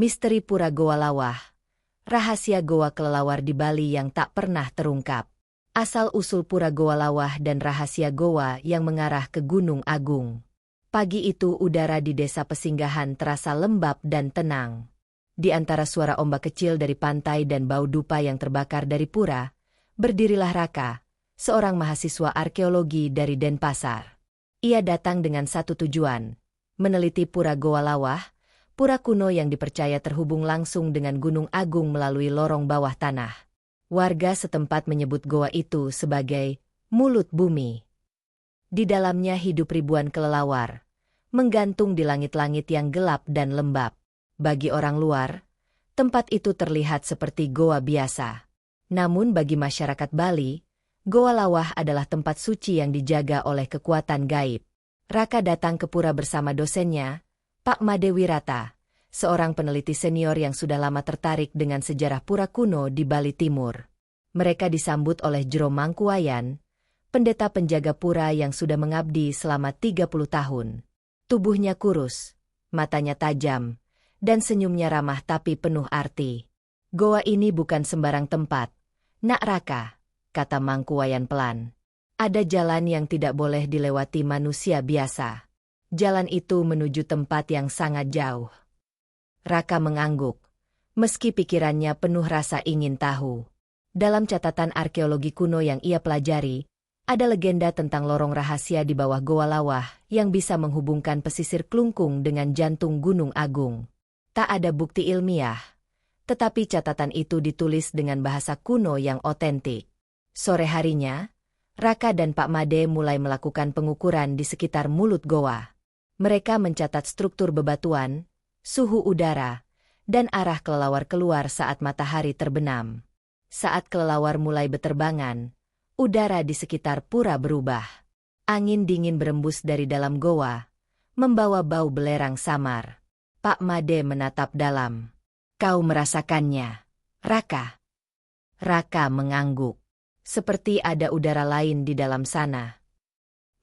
Misteri Pura Goa Lawah. Rahasia Goa Kelelawar di Bali yang tak pernah terungkap. Asal-usul Pura Goa Lawah dan rahasia Goa yang mengarah ke Gunung Agung. Pagi itu udara di desa Pesinggahan terasa lembab dan tenang. Di antara suara ombak kecil dari pantai dan bau dupa yang terbakar dari pura, berdirilah Raka, seorang mahasiswa arkeologi dari Denpasar. Ia datang dengan satu tujuan, meneliti Pura Goa Lawah, pura kuno yang dipercaya terhubung langsung dengan Gunung Agung melalui lorong bawah tanah. Warga setempat menyebut goa itu sebagai mulut bumi. Di dalamnya hidup ribuan kelelawar, menggantung di langit-langit yang gelap dan lembab. Bagi orang luar, tempat itu terlihat seperti goa biasa. Namun bagi masyarakat Bali, Goa Lawah adalah tempat suci yang dijaga oleh kekuatan gaib. Raka datang ke pura bersama dosennya, Pak Made Wirata, seorang peneliti senior yang sudah lama tertarik dengan sejarah pura kuno di Bali Timur. Mereka disambut oleh Jero Mangkuwayan, pendeta penjaga pura yang sudah mengabdi selama 30 tahun. Tubuhnya kurus, matanya tajam, dan senyumnya ramah tapi penuh arti. Goa ini bukan sembarang tempat, Nak Raka, kata Mangkuwayan pelan. Ada jalan yang tidak boleh dilewati manusia biasa. Jalan itu menuju tempat yang sangat jauh. Raka mengangguk, meski pikirannya penuh rasa ingin tahu. Dalam catatan arkeologi kuno yang ia pelajari, ada legenda tentang lorong rahasia di bawah Goa Lawah yang bisa menghubungkan pesisir Klungkung dengan jantung Gunung Agung. Tak ada bukti ilmiah, tetapi catatan itu ditulis dengan bahasa kuno yang otentik. Sore harinya, Raka dan Pak Made mulai melakukan pengukuran di sekitar mulut goa. Mereka mencatat struktur bebatuan, suhu udara, dan arah kelelawar keluar saat matahari terbenam. Saat kelelawar mulai beterbangan, udara di sekitar pura berubah. Angin dingin berembus dari dalam goa, membawa bau belerang samar. Pak Made menatap dalam. Kau merasakannya, Raka? Raka mengangguk. Seperti ada udara lain di dalam sana.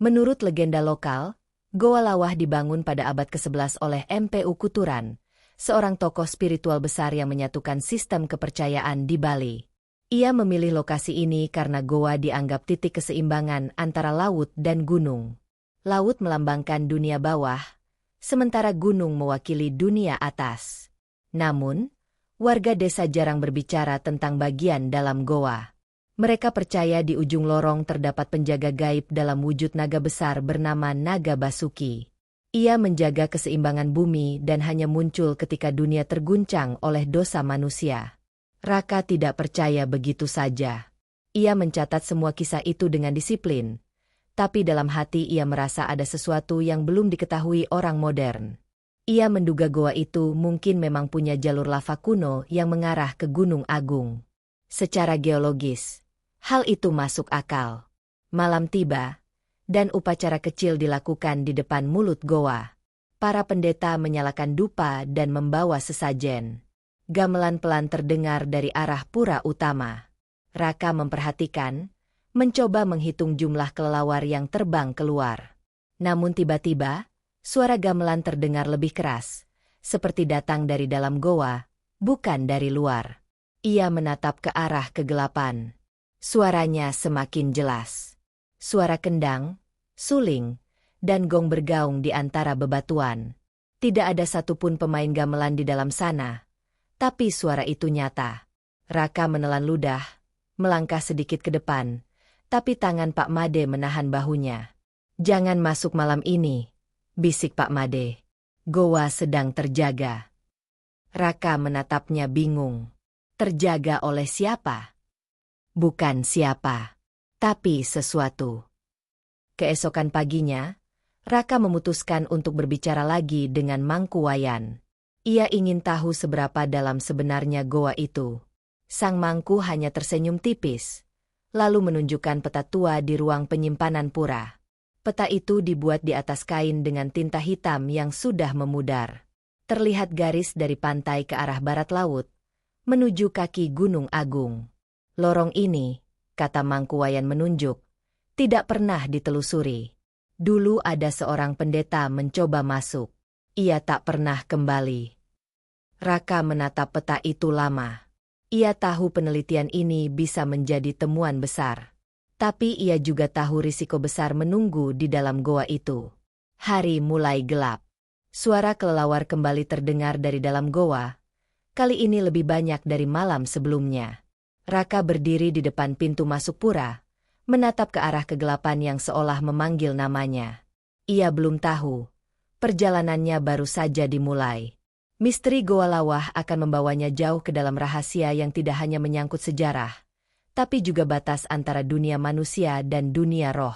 Menurut legenda lokal, Goa Lawah dibangun pada abad ke-11 oleh MPU Kuturan, seorang tokoh spiritual besar yang menyatukan sistem kepercayaan di Bali. Ia memilih lokasi ini karena goa dianggap titik keseimbangan antara laut dan gunung. Laut melambangkan dunia bawah, sementara gunung mewakili dunia atas. Namun, warga desa jarang berbicara tentang bagian dalam goa. Mereka percaya di ujung lorong terdapat penjaga gaib dalam wujud naga besar bernama Naga Basuki. Ia menjaga keseimbangan bumi dan hanya muncul ketika dunia terguncang oleh dosa manusia. Raka tidak percaya begitu saja. Ia mencatat semua kisah itu dengan disiplin, tapi dalam hati ia merasa ada sesuatu yang belum diketahui orang modern. Ia menduga goa itu mungkin memang punya jalur lava kuno yang mengarah ke Gunung Agung. Secara geologis, hal itu masuk akal. Malam tiba, dan upacara kecil dilakukan di depan mulut goa. Para pendeta menyalakan dupa dan membawa sesajen. Gamelan pelan terdengar dari arah pura utama. Raka memperhatikan, mencoba menghitung jumlah kelelawar yang terbang keluar. Namun tiba-tiba, suara gamelan terdengar lebih keras, seperti datang dari dalam goa, bukan dari luar. Ia menatap ke arah kegelapan. Suaranya semakin jelas. Suara kendang, suling, dan gong bergaung di antara bebatuan. Tidak ada satupun pemain gamelan di dalam sana, tapi suara itu nyata. Raka menelan ludah, melangkah sedikit ke depan, tapi tangan Pak Made menahan bahunya. Jangan masuk malam ini, bisik Pak Made. Goa sedang terjaga. Raka menatapnya bingung. Terjaga oleh siapa? Bukan siapa, tapi sesuatu. Keesokan paginya, Raka memutuskan untuk berbicara lagi dengan Mangkuwayan. Ia ingin tahu seberapa dalam sebenarnya goa itu. Sang Mangku hanya tersenyum tipis, lalu menunjukkan peta tua di ruang penyimpanan pura. Peta itu dibuat di atas kain dengan tinta hitam yang sudah memudar. Terlihat garis dari pantai ke arah barat laut, menuju kaki Gunung Agung. Lorong ini, kata Mangkuwayan menunjuk, tidak pernah ditelusuri. Dulu ada seorang pendeta mencoba masuk. Ia tak pernah kembali. Raka menatap peta itu lama. Ia tahu penelitian ini bisa menjadi temuan besar. Tapi ia juga tahu risiko besar menunggu di dalam goa itu. Hari mulai gelap. Suara kelelawar kembali terdengar dari dalam goa. Kali ini lebih banyak dari malam sebelumnya. Raka berdiri di depan pintu masuk pura, menatap ke arah kegelapan yang seolah memanggil namanya. Ia belum tahu. Perjalanannya baru saja dimulai. Misteri Goa Lawah akan membawanya jauh ke dalam rahasia yang tidak hanya menyangkut sejarah, tapi juga batas antara dunia manusia dan dunia roh.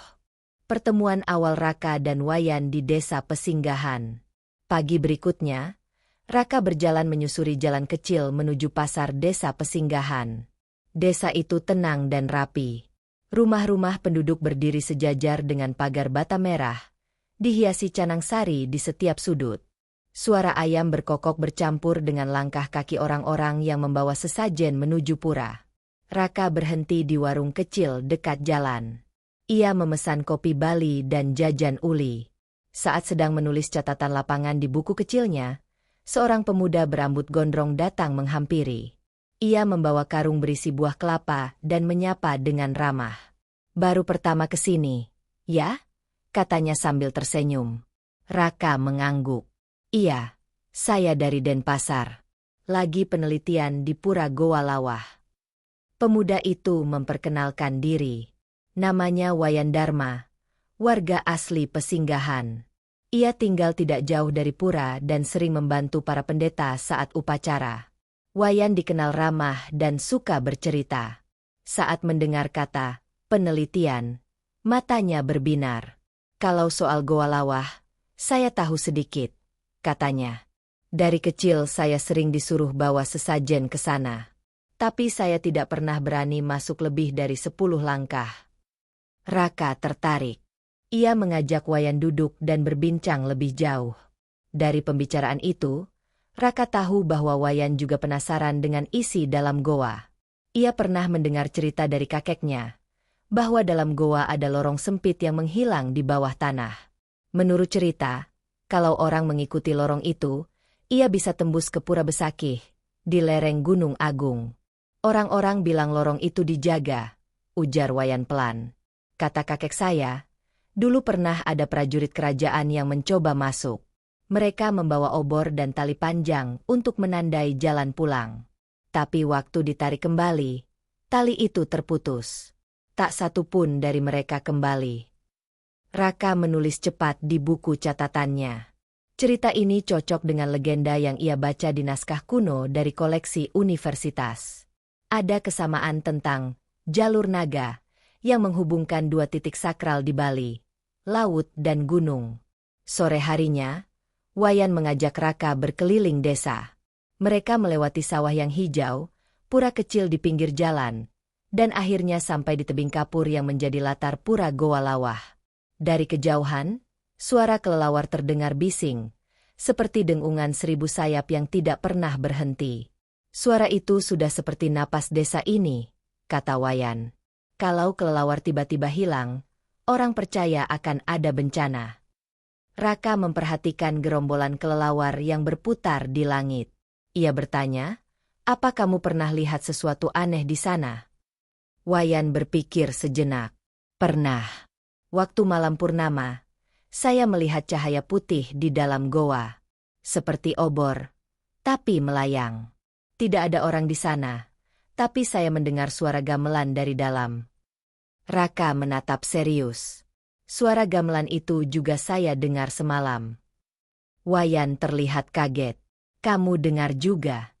Pertemuan awal Raka dan Wayan di desa Pesinggahan. Pagi berikutnya, Raka berjalan menyusuri jalan kecil menuju pasar desa Pesinggahan. Desa itu tenang dan rapi. Rumah-rumah penduduk berdiri sejajar dengan pagar bata merah, dihiasi canang sari di setiap sudut. Suara ayam berkokok bercampur dengan langkah kaki orang-orang yang membawa sesajen menuju pura. Raka berhenti di warung kecil dekat jalan. Ia memesan kopi Bali dan jajan uli. Saat sedang menulis catatan lapangan di buku kecilnya, seorang pemuda berambut gondrong datang menghampiri. Ia membawa karung berisi buah kelapa dan menyapa dengan ramah. "Baru pertama ke sini, ya?" katanya sambil tersenyum. Raka mengangguk. "Iya, saya dari Denpasar. Lagi penelitian di Pura Goa Lawah." Pemuda itu memperkenalkan diri. Namanya Wayan Dharma, warga asli Pesinggahan. Ia tinggal tidak jauh dari pura dan sering membantu para pendeta saat upacara. Wayan dikenal ramah dan suka bercerita. Saat mendengar kata penelitian, matanya berbinar. "Kalau soal Goa Lawah, saya tahu sedikit," katanya. "Dari kecil saya sering disuruh bawa sesajen ke sana. Tapi saya tidak pernah berani masuk lebih dari 10 langkah." Raka tertarik. Ia mengajak Wayan duduk dan berbincang lebih jauh. Dari pembicaraan itu, Raka tahu bahwa Wayan juga penasaran dengan isi dalam goa. Ia pernah mendengar cerita dari kakeknya, bahwa dalam goa ada lorong sempit yang menghilang di bawah tanah. Menurut cerita, kalau orang mengikuti lorong itu, ia bisa tembus ke Pura Besakih, di lereng Gunung Agung. "Orang-orang bilang lorong itu dijaga," ujar Wayan pelan. "Kata kakek saya, dulu pernah ada prajurit kerajaan yang mencoba masuk. Mereka membawa obor dan tali panjang untuk menandai jalan pulang. Tapi waktu ditarik kembali, tali itu terputus. Tak satu pun dari mereka kembali." Raka menulis cepat di buku catatannya. Cerita ini cocok dengan legenda yang ia baca di naskah kuno dari koleksi universitas. Ada kesamaan tentang jalur naga yang menghubungkan dua titik sakral di Bali, laut dan gunung. Sore harinya, Wayan mengajak Raka berkeliling desa. Mereka melewati sawah yang hijau, pura kecil di pinggir jalan, dan akhirnya sampai di tebing kapur yang menjadi latar Pura Goa Lawah. Dari kejauhan, suara kelelawar terdengar bising, seperti dengungan 1000 sayap yang tidak pernah berhenti. "Suara itu sudah seperti napas desa ini," kata Wayan. "Kalau kelelawar tiba-tiba hilang, orang percaya akan ada bencana." Raka memperhatikan gerombolan kelelawar yang berputar di langit. Ia bertanya, "Apa kamu pernah lihat sesuatu aneh di sana?" Wayan berpikir sejenak. "Pernah. Waktu malam purnama, saya melihat cahaya putih di dalam goa. Seperti obor, tapi melayang. Tidak ada orang di sana, tapi saya mendengar suara gamelan dari dalam." Raka menatap serius. "Suara gamelan itu juga saya dengar semalam." Wayan terlihat kaget. "Kamu dengar juga?"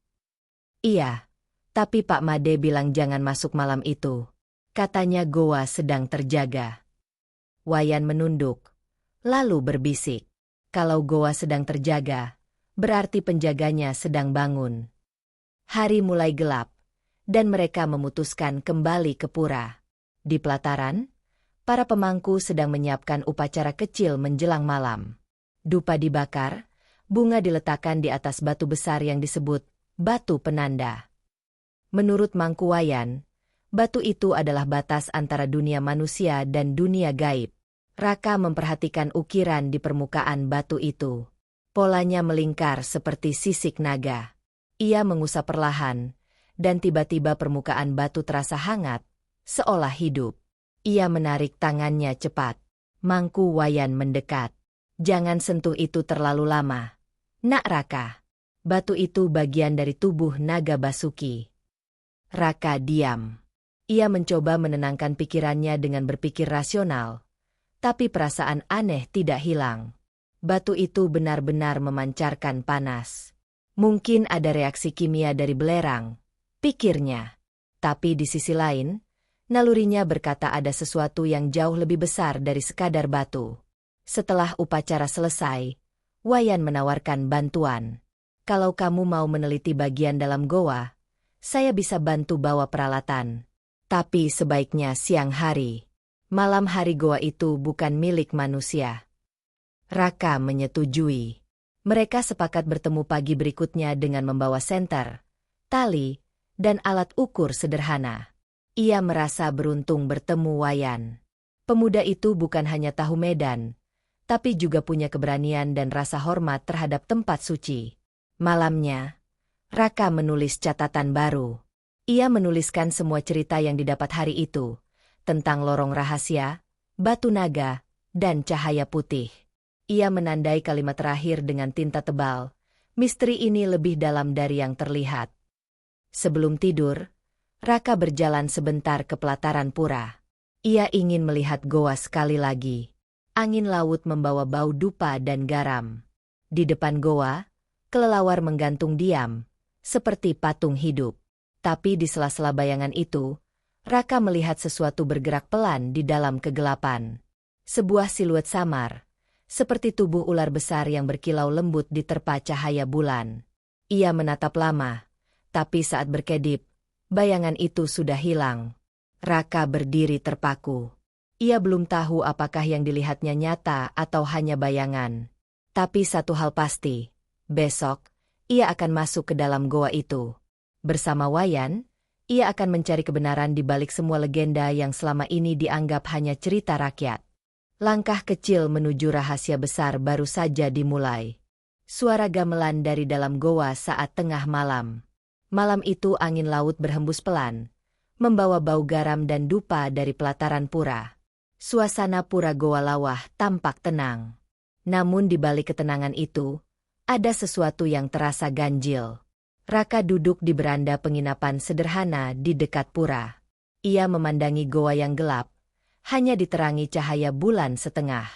"Iya, tapi Pak Made bilang jangan masuk malam itu. Katanya goa sedang terjaga." Wayan menunduk, lalu berbisik. Kalau goa sedang terjaga, berarti penjaganya sedang bangun. Hari mulai gelap, dan mereka memutuskan kembali ke pura. Di pelataran, para pemangku sedang menyiapkan upacara kecil menjelang malam. Dupa dibakar, bunga diletakkan di atas batu besar yang disebut batu penanda. Menurut Mangku Wayan, batu itu adalah batas antara dunia manusia dan dunia gaib. Raka memperhatikan ukiran di permukaan batu itu. Polanya melingkar seperti sisik naga. Ia mengusap perlahan, dan tiba-tiba permukaan batu terasa hangat, seolah hidup. Ia menarik tangannya cepat. Mangku Wayan mendekat. Jangan sentuh itu terlalu lama. Nak Raka. Batu itu bagian dari tubuh naga Basuki. Raka diam. Ia mencoba menenangkan pikirannya dengan berpikir rasional. Tapi perasaan aneh tidak hilang. Batu itu benar-benar memancarkan panas. Mungkin ada reaksi kimia dari belerang, pikirnya. Tapi di sisi lain, nalurinya berkata ada sesuatu yang jauh lebih besar dari sekadar batu. Setelah upacara selesai, Wayan menawarkan bantuan. Kalau kamu mau meneliti bagian dalam goa, saya bisa bantu bawa peralatan. Tapi sebaiknya siang hari. Malam hari goa itu bukan milik manusia. Raka menyetujui. Mereka sepakat bertemu pagi berikutnya dengan membawa senter, tali, dan alat ukur sederhana. Ia merasa beruntung bertemu Wayan. Pemuda itu bukan hanya tahu medan, tapi juga punya keberanian dan rasa hormat terhadap tempat suci. Malamnya, Raka menulis catatan baru. Ia menuliskan semua cerita yang didapat hari itu, tentang lorong rahasia, batu naga, dan cahaya putih. Ia menandai kalimat terakhir dengan tinta tebal. Misteri ini lebih dalam dari yang terlihat. Sebelum tidur, Raka berjalan sebentar ke pelataran pura. Ia ingin melihat goa sekali lagi. Angin laut membawa bau dupa dan garam. Di depan goa, kelelawar menggantung diam, seperti patung hidup. Tapi di sela-sela bayangan itu, Raka melihat sesuatu bergerak pelan di dalam kegelapan. Sebuah siluet samar, seperti tubuh ular besar yang berkilau lembut diterpa cahaya bulan. Ia menatap lama, tapi saat berkedip, bayangan itu sudah hilang. Raka berdiri terpaku. Ia belum tahu apakah yang dilihatnya nyata atau hanya bayangan. Tapi satu hal pasti, besok, ia akan masuk ke dalam goa itu. Bersama Wayan, ia akan mencari kebenaran di balik semua legenda yang selama ini dianggap hanya cerita rakyat. Langkah kecil menuju rahasia besar baru saja dimulai. Suara gamelan dari dalam goa saat tengah malam. Malam itu angin laut berhembus pelan, membawa bau garam dan dupa dari pelataran pura. Suasana pura Goa Lawah tampak tenang. Namun di balik ketenangan itu, ada sesuatu yang terasa ganjil. Raka duduk di beranda penginapan sederhana di dekat pura. Ia memandangi goa yang gelap, hanya diterangi cahaya bulan setengah.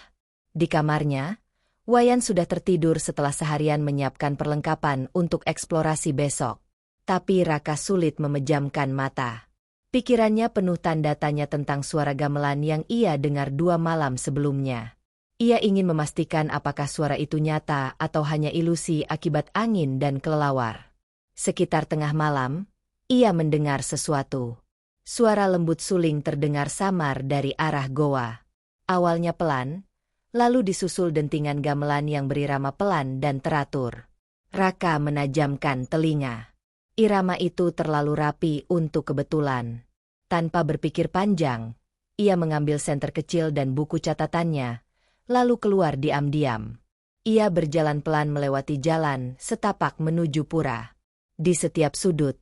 Di kamarnya, Wayan sudah tertidur setelah seharian menyiapkan perlengkapan untuk eksplorasi besok. Tapi Raka sulit memejamkan mata. Pikirannya penuh tanda tanya tentang suara gamelan yang ia dengar 2 malam sebelumnya. Ia ingin memastikan apakah suara itu nyata atau hanya ilusi akibat angin dan kelelawar. Sekitar tengah malam, ia mendengar sesuatu. Suara lembut suling terdengar samar dari arah goa. Awalnya pelan, lalu disusul dentingan gamelan yang berirama pelan dan teratur. Raka menajamkan telinga. Irama itu terlalu rapi untuk kebetulan. Tanpa berpikir panjang, ia mengambil senter kecil dan buku catatannya, lalu keluar diam-diam. Ia berjalan pelan melewati jalan setapak menuju pura. Di setiap sudut,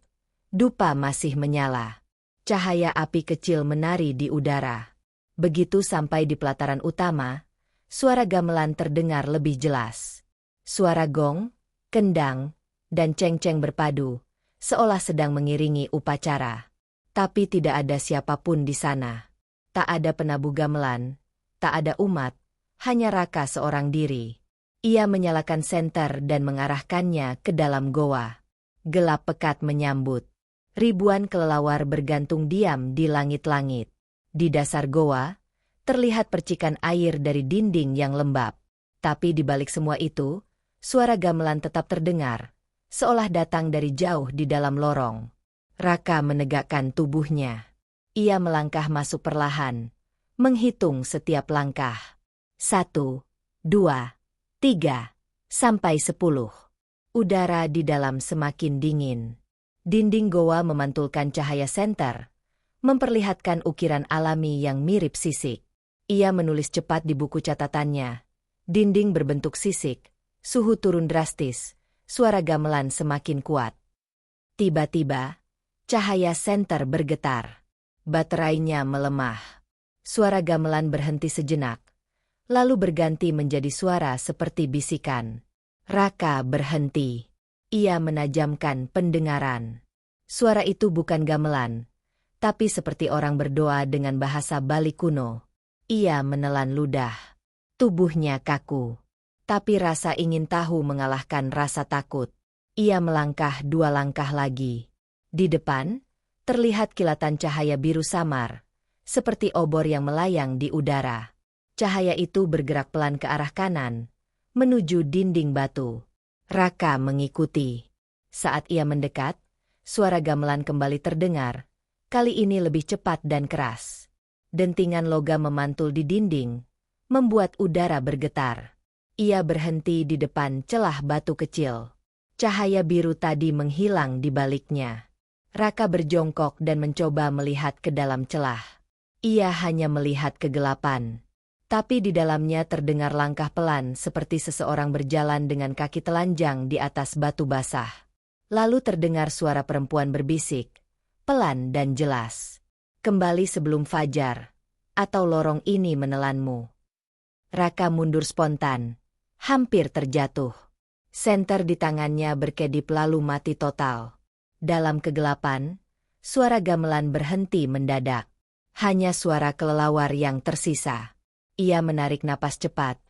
dupa masih menyala. Cahaya api kecil menari di udara. Begitu sampai di pelataran utama, suara gamelan terdengar lebih jelas. Suara gong, kendang, dan ceng-ceng berpadu, seolah sedang mengiringi upacara. Tapi tidak ada siapapun di sana. Tak ada penabuh gamelan, tak ada umat, hanya Raka seorang diri. Ia menyalakan senter dan mengarahkannya ke dalam goa. Gelap pekat menyambut. Ribuan kelelawar bergantung diam di langit-langit. Di dasar goa, terlihat percikan air dari dinding yang lembab. Tapi di balik semua itu, suara gamelan tetap terdengar, seolah datang dari jauh di dalam lorong. Raka menegakkan tubuhnya. Ia melangkah masuk perlahan, menghitung setiap langkah. 1, 2, 3, sampai 10. Udara di dalam semakin dingin. Dinding goa memantulkan cahaya senter, memperlihatkan ukiran alami yang mirip sisik. Ia menulis cepat di buku catatannya. Dinding berbentuk sisik, suhu turun drastis, suara gamelan semakin kuat. Tiba-tiba, cahaya senter bergetar. Baterainya melemah. Suara gamelan berhenti sejenak, lalu berganti menjadi suara seperti bisikan. Raka berhenti. Ia menajamkan pendengaran. Suara itu bukan gamelan, tapi seperti orang berdoa dengan bahasa Bali kuno. Ia menelan ludah. Tubuhnya kaku. Tapi rasa ingin tahu mengalahkan rasa takut. Ia melangkah 2 langkah lagi. Di depan, terlihat kilatan cahaya biru samar, seperti obor yang melayang di udara. Cahaya itu bergerak pelan ke arah kanan, menuju dinding batu. Raka mengikuti. Saat ia mendekat, suara gamelan kembali terdengar, kali ini lebih cepat dan keras. Dentingan logam memantul di dinding, membuat udara bergetar. Ia berhenti di depan celah batu kecil. Cahaya biru tadi menghilang di baliknya. Raka berjongkok dan mencoba melihat ke dalam celah. Ia hanya melihat kegelapan. Tapi di dalamnya terdengar langkah pelan seperti seseorang berjalan dengan kaki telanjang di atas batu basah. Lalu terdengar suara perempuan berbisik, pelan dan jelas. Kembali sebelum fajar, atau lorong ini menelanmu. Raka mundur spontan, hampir terjatuh. Senter di tangannya berkedip lalu mati total. Dalam kegelapan, suara gamelan berhenti mendadak. Hanya suara kelelawar yang tersisa. Ia menarik napas cepat,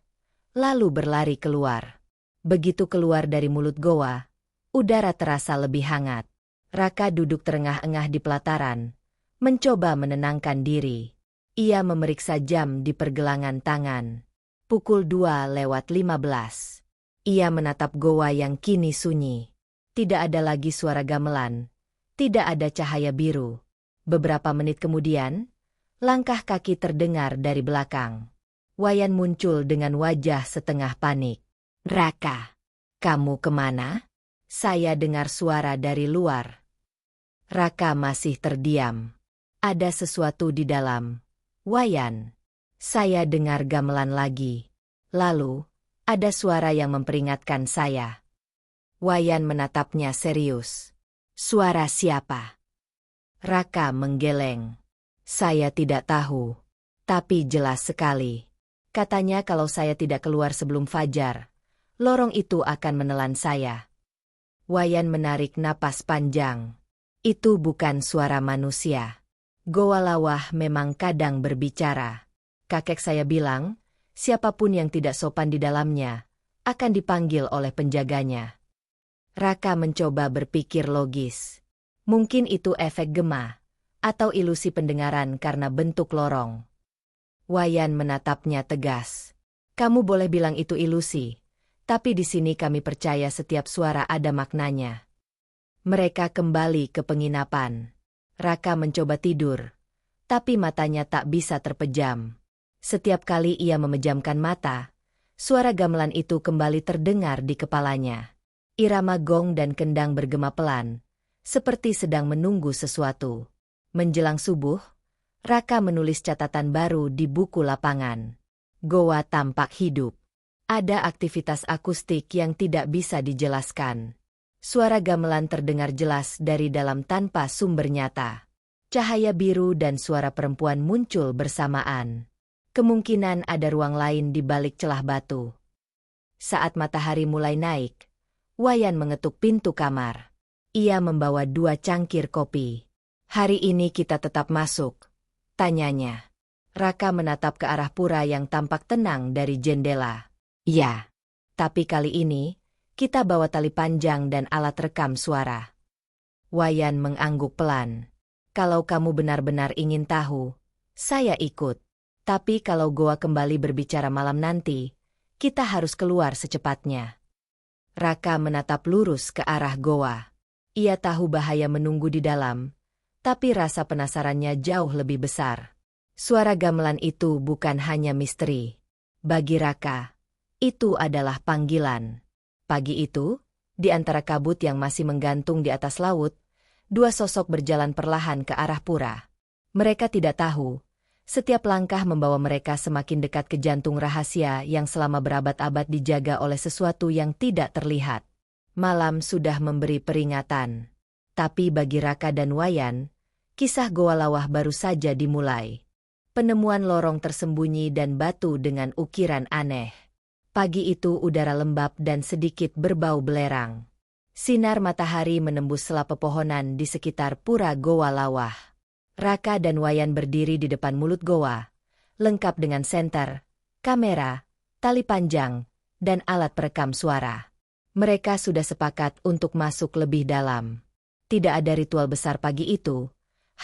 lalu berlari keluar. Begitu keluar dari mulut goa, udara terasa lebih hangat. Raka duduk terengah-engah di pelataran, mencoba menenangkan diri. Ia memeriksa jam di pergelangan tangan. Pukul 2:15. Ia menatap goa yang kini sunyi. Tidak ada lagi suara gamelan. Tidak ada cahaya biru. Beberapa menit kemudian, langkah kaki terdengar dari belakang. Wayan muncul dengan wajah setengah panik. "Raka, kamu kemana?" Saya dengar suara dari luar. Raka masih terdiam. Ada sesuatu di dalam. "Wayan." Saya dengar gamelan lagi. Lalu, ada suara yang memperingatkan saya. Wayan menatapnya serius. "Suara siapa?" Raka menggeleng. "Saya tidak tahu. Tapi jelas sekali. Katanya kalau saya tidak keluar sebelum fajar, lorong itu akan menelan saya." Wayan menarik napas panjang. Itu bukan suara manusia. Goa lawah memang kadang berbicara. Kakek saya bilang, siapapun yang tidak sopan di dalamnya, akan dipanggil oleh penjaganya. Raka mencoba berpikir logis. Mungkin itu efek gema, atau ilusi pendengaran karena bentuk lorong. Wayan menatapnya tegas. "Kamu boleh bilang itu ilusi, tapi di sini kami percaya setiap suara ada maknanya." Mereka kembali ke penginapan. Raka mencoba tidur, tapi matanya tak bisa terpejam. Setiap kali ia memejamkan mata, suara gamelan itu kembali terdengar di kepalanya. Irama gong dan kendang bergema pelan, seperti sedang menunggu sesuatu. Menjelang subuh, Raka menulis catatan baru di buku lapangan. Goa tampak hidup. Ada aktivitas akustik yang tidak bisa dijelaskan. Suara gamelan terdengar jelas dari dalam tanpa sumber nyata. Cahaya biru dan suara perempuan muncul bersamaan. Kemungkinan ada ruang lain di balik celah batu. Saat matahari mulai naik, Wayan mengetuk pintu kamar. Ia membawa 2 cangkir kopi. "Hari ini kita tetap masuk?" tanyanya. Raka menatap ke arah pura yang tampak tenang dari jendela. "Ya, tapi kali ini, kita bawa tali panjang dan alat rekam suara." Wayan mengangguk pelan. "Kalau kamu benar-benar ingin tahu, saya ikut. Tapi kalau goa kembali berbicara malam nanti, kita harus keluar secepatnya." Raka menatap lurus ke arah goa. Ia tahu bahaya menunggu di dalam, tapi rasa penasarannya jauh lebih besar. Suara gamelan itu bukan hanya misteri. Bagi Raka, itu adalah panggilan. Pagi itu, di antara kabut yang masih menggantung di atas laut, 2 sosok berjalan perlahan ke arah pura. Mereka tidak tahu, setiap langkah membawa mereka semakin dekat ke jantung rahasia yang selama berabad-abad dijaga oleh sesuatu yang tidak terlihat. Malam sudah memberi peringatan. Tapi bagi Raka dan Wayan, kisah Goa Lawah baru saja dimulai. Penemuan lorong tersembunyi dan batu dengan ukiran aneh. Pagi itu udara lembab dan sedikit berbau belerang. Sinar matahari menembus sela pepohonan di sekitar pura Goa Lawah. Raka dan Wayan berdiri di depan mulut goa, lengkap dengan senter, kamera, tali panjang, dan alat perekam suara. Mereka sudah sepakat untuk masuk lebih dalam. Tidak ada ritual besar pagi itu,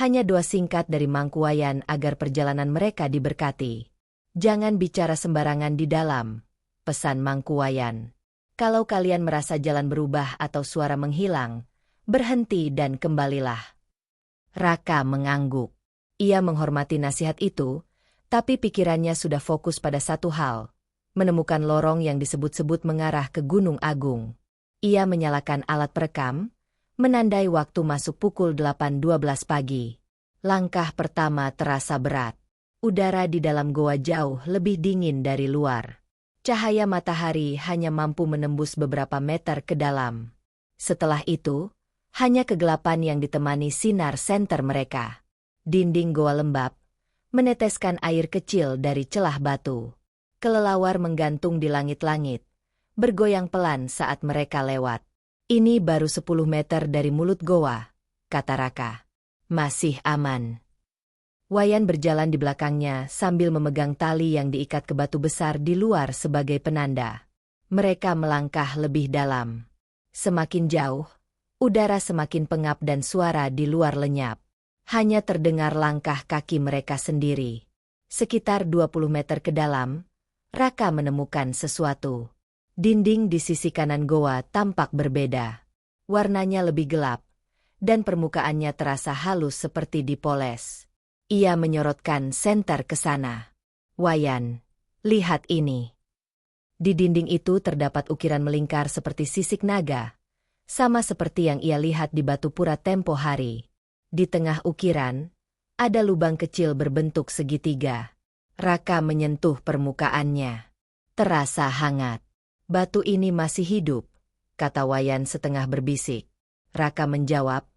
hanya doa singkat dari Mangku Wayan agar perjalanan mereka diberkati. Jangan bicara sembarangan di dalam, pesan Mangku Wayan. Kalau kalian merasa jalan berubah atau suara menghilang, berhenti dan kembalilah. Raka mengangguk. Ia menghormati nasihat itu, tapi pikirannya sudah fokus pada satu hal, menemukan lorong yang disebut-sebut mengarah ke Gunung Agung. Ia menyalakan alat perekam, menandai waktu masuk pukul 8.12 pagi. Langkah pertama terasa berat. Udara di dalam goa jauh lebih dingin dari luar. Cahaya matahari hanya mampu menembus beberapa meter ke dalam. Setelah itu, hanya kegelapan yang ditemani sinar senter mereka. Dinding goa lembab, meneteskan air kecil dari celah batu. Kelelawar menggantung di langit-langit, bergoyang pelan saat mereka lewat. Ini baru 10 meter dari mulut goa, kata Raka. Masih aman. Wayan berjalan di belakangnya sambil memegang tali yang diikat ke batu besar di luar sebagai penanda. Mereka melangkah lebih dalam. Semakin jauh, udara semakin pengap dan suara di luar lenyap. Hanya terdengar langkah kaki mereka sendiri. Sekitar 20 meter ke dalam, Raka menemukan sesuatu. Dinding di sisi kanan goa tampak berbeda. Warnanya lebih gelap, dan permukaannya terasa halus seperti dipoles. Ia menyorotkan senter ke sana. Wayan, lihat ini. Di dinding itu terdapat ukiran melingkar seperti sisik naga, sama seperti yang ia lihat di batu pura tempo hari. Di tengah ukiran, ada lubang kecil berbentuk segitiga. Raka menyentuh permukaannya. Terasa hangat. Batu ini masih hidup, kata Wayan setengah berbisik. Raka menjawab,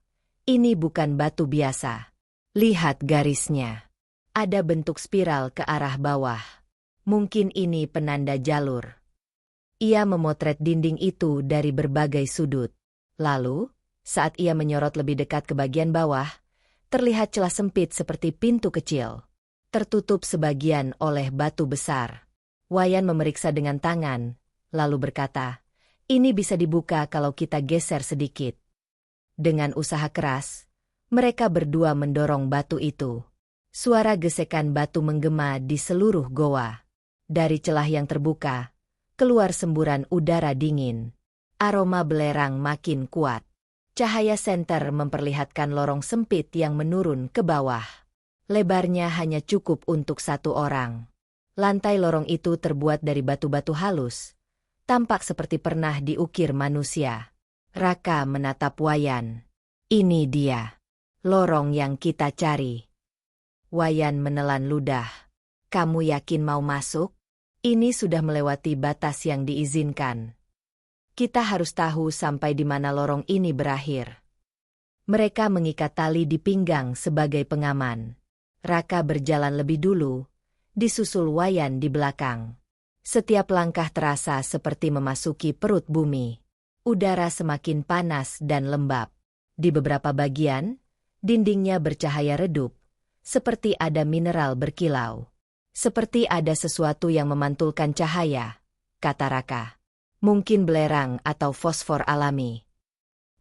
ini bukan batu biasa. Lihat garisnya. Ada bentuk spiral ke arah bawah. Mungkin ini penanda jalur. Ia memotret dinding itu dari berbagai sudut. Lalu, saat ia menyorot lebih dekat ke bagian bawah, terlihat celah sempit seperti pintu kecil. Tertutup sebagian oleh batu besar. Wayan memeriksa dengan tangan, lalu berkata, ini bisa dibuka kalau kita geser sedikit. Dengan usaha keras, mereka berdua mendorong batu itu. Suara gesekan batu menggema di seluruh goa. Dari celah yang terbuka, keluar semburan udara dingin. Aroma belerang makin kuat. Cahaya senter memperlihatkan lorong sempit yang menurun ke bawah. Lebarnya hanya cukup untuk satu orang. Lantai lorong itu terbuat dari batu-batu halus. Tampak seperti pernah diukir manusia. Raka menatap Wayan. Ini dia. Lorong yang kita cari. Wayan menelan ludah. Kamu yakin mau masuk? Ini sudah melewati batas yang diizinkan. Kita harus tahu sampai di mana lorong ini berakhir. Mereka mengikat tali di pinggang sebagai pengaman. Raka berjalan lebih dulu, disusul Wayan di belakang. Setiap langkah terasa seperti memasuki perut bumi. Udara semakin panas dan lembab. Di beberapa bagian, dindingnya bercahaya redup, seperti ada mineral berkilau. Seperti ada sesuatu yang memantulkan cahaya, kata Raka. Mungkin belerang atau fosfor alami.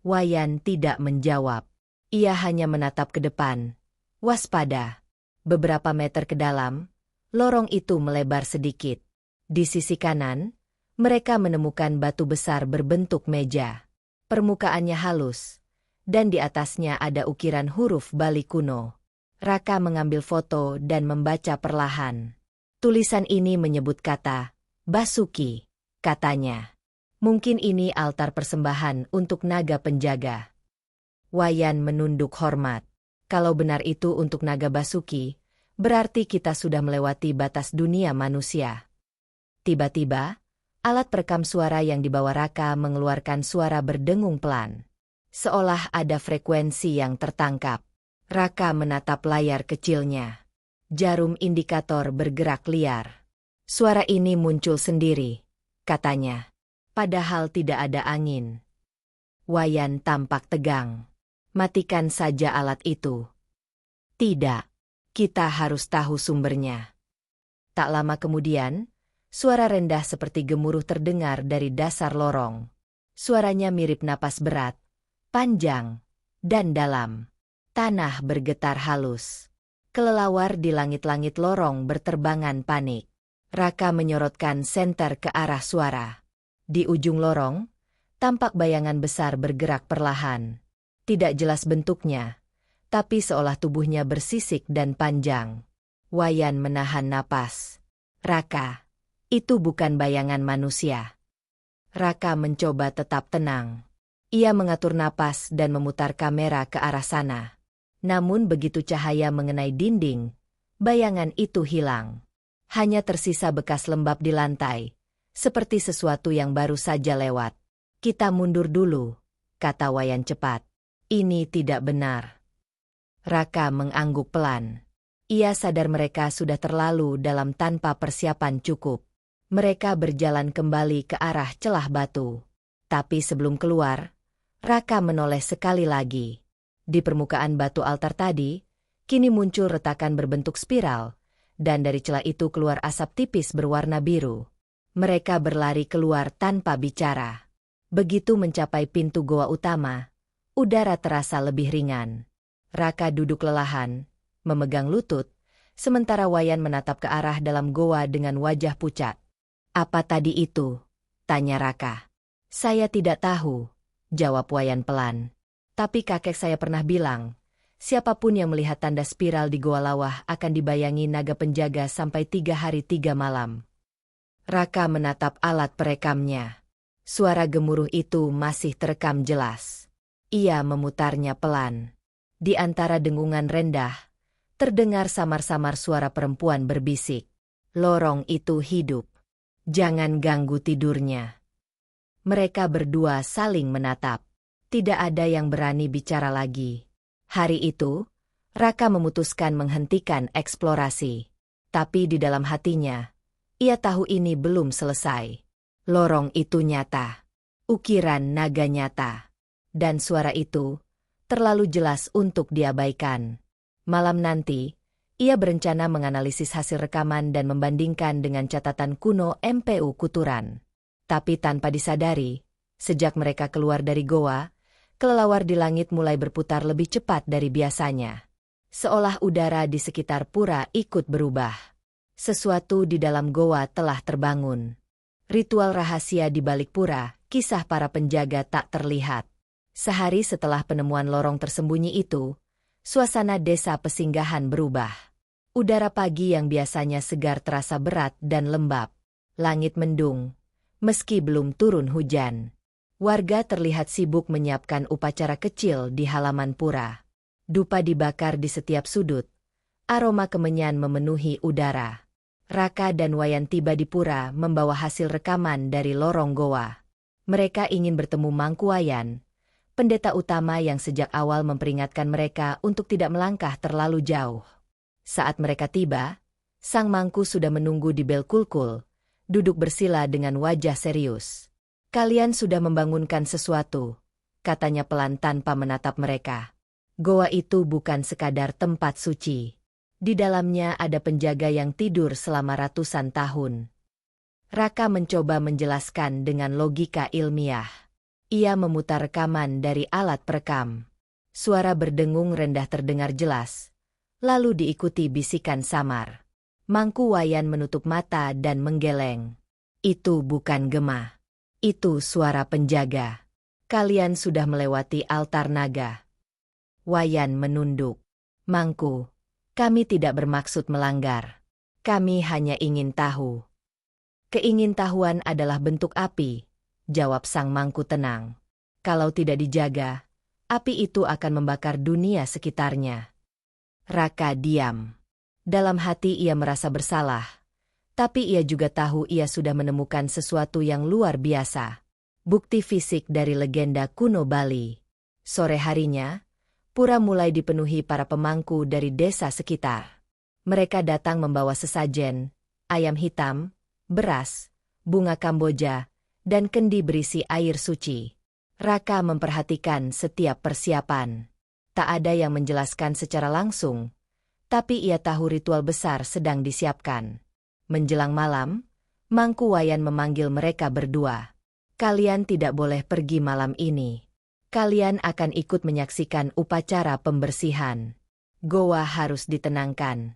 Wayan tidak menjawab. Ia hanya menatap ke depan. Waspada. Beberapa meter ke dalam, lorong itu melebar sedikit. Di sisi kanan, mereka menemukan batu besar berbentuk meja. Permukaannya halus, dan di atasnya ada ukiran huruf Bali kuno. Raka mengambil foto dan membaca perlahan. Tulisan ini menyebut kata Basuki, katanya. Mungkin ini altar persembahan untuk naga penjaga. Wayan menunduk hormat. Kalau benar itu untuk naga Basuki, berarti kita sudah melewati batas dunia manusia. Tiba-tiba, alat perekam suara yang dibawa Raka mengeluarkan suara berdengung pelan. Seolah ada frekuensi yang tertangkap. Raka menatap layar kecilnya. Jarum indikator bergerak liar. Suara ini muncul sendiri, katanya. Padahal tidak ada angin. Wayan tampak tegang. Matikan saja alat itu. Tidak. Kita harus tahu sumbernya. Tak lama kemudian, suara rendah seperti gemuruh terdengar dari dasar lorong. Suaranya mirip napas berat, panjang, dan dalam. Tanah bergetar halus. Kelelawar di langit-langit lorong berterbangan panik. Raka menyorotkan senter ke arah suara. Di ujung lorong, tampak bayangan besar bergerak perlahan. Tidak jelas bentuknya, tapi seolah tubuhnya bersisik dan panjang. Wayan menahan napas. Raka, itu bukan bayangan manusia. Raka mencoba tetap tenang. Ia mengatur napas dan memutar kamera ke arah sana. Namun begitu cahaya mengenai dinding, bayangan itu hilang. Hanya tersisa bekas lembab di lantai, seperti sesuatu yang baru saja lewat. Kita mundur dulu, kata Wayan cepat. Ini tidak benar. Raka mengangguk pelan. Ia sadar mereka sudah terlalu dalam tanpa persiapan cukup. Mereka berjalan kembali ke arah celah batu. Tapi sebelum keluar, Raka menoleh sekali lagi. Di permukaan batu altar tadi, kini muncul retakan berbentuk spiral, dan dari celah itu keluar asap tipis berwarna biru. Mereka berlari keluar tanpa bicara. Begitu mencapai pintu goa utama, udara terasa lebih ringan. Raka duduk lelahan, memegang lutut, sementara Wayan menatap ke arah dalam goa dengan wajah pucat. Apa tadi itu? Tanya Raka. Saya tidak tahu, jawab Wayan pelan. Tapi kakek saya pernah bilang, siapapun yang melihat tanda spiral di goa lawah akan dibayangi naga penjaga sampai 3 hari 3 malam. Raka menatap alat perekamnya. Suara gemuruh itu masih terekam jelas. Ia memutarnya pelan. Di antara dengungan rendah, terdengar samar-samar suara perempuan berbisik. Lorong itu hidup. Jangan ganggu tidurnya. Mereka berdua saling menatap. Tidak ada yang berani bicara lagi. Hari itu, Raka memutuskan menghentikan eksplorasi. Tapi di dalam hatinya, ia tahu ini belum selesai. Lorong itu nyata. Ukiran naga nyata. Dan suara itu terlalu jelas untuk diabaikan. Malam nanti, ia berencana menganalisis hasil rekaman dan membandingkan dengan catatan kuno MPU Kuturan. Tapi tanpa disadari, sejak mereka keluar dari goa, kelelawar di langit mulai berputar lebih cepat dari biasanya. Seolah udara di sekitar pura ikut berubah. Sesuatu di dalam goa telah terbangun. Ritual rahasia di balik pura, kisah para penjaga tak terlihat. Sehari setelah penemuan lorong tersembunyi itu, suasana desa Pesinggahan berubah. Udara pagi yang biasanya segar terasa berat dan lembab. Langit mendung, meski belum turun hujan. Warga terlihat sibuk menyiapkan upacara kecil di halaman pura. Dupa dibakar di setiap sudut. Aroma kemenyan memenuhi udara. Raka dan Wayan tiba di pura membawa hasil rekaman dari lorong goa. Mereka ingin bertemu Mangku Wayan, pendeta utama yang sejak awal memperingatkan mereka untuk tidak melangkah terlalu jauh. Saat mereka tiba, sang Mangku sudah menunggu di bel kulkul, duduk bersila dengan wajah serius. Kalian sudah membangunkan sesuatu, katanya pelan tanpa menatap mereka. Goa itu bukan sekadar tempat suci. Di dalamnya ada penjaga yang tidur selama ratusan tahun. Raka mencoba menjelaskan dengan logika ilmiah. Ia memutar rekaman dari alat perekam. Suara berdengung rendah terdengar jelas, lalu diikuti bisikan samar. Mangku Wayan menutup mata dan menggeleng. Itu bukan gema. Itu suara penjaga. Kalian sudah melewati altar naga. Wayan menunduk. Mangku, kami tidak bermaksud melanggar. Kami hanya ingin tahu. Keingintahuan adalah bentuk api, jawab sang Mangku tenang. Kalau tidak dijaga, api itu akan membakar dunia sekitarnya. Raka diam. Dalam hati ia merasa bersalah. Tapi ia juga tahu ia sudah menemukan sesuatu yang luar biasa. Bukti fisik dari legenda kuno Bali. Sore harinya, pura mulai dipenuhi para pemangku dari desa sekitar. Mereka datang membawa sesajen, ayam hitam, beras, bunga Kamboja, dan kendi berisi air suci. Raka memperhatikan setiap persiapan. Tak ada yang menjelaskan secara langsung, tapi ia tahu ritual besar sedang disiapkan. Menjelang malam, Mangku Wayan memanggil mereka berdua. Kalian tidak boleh pergi malam ini. Kalian akan ikut menyaksikan upacara pembersihan. Goa harus ditenangkan.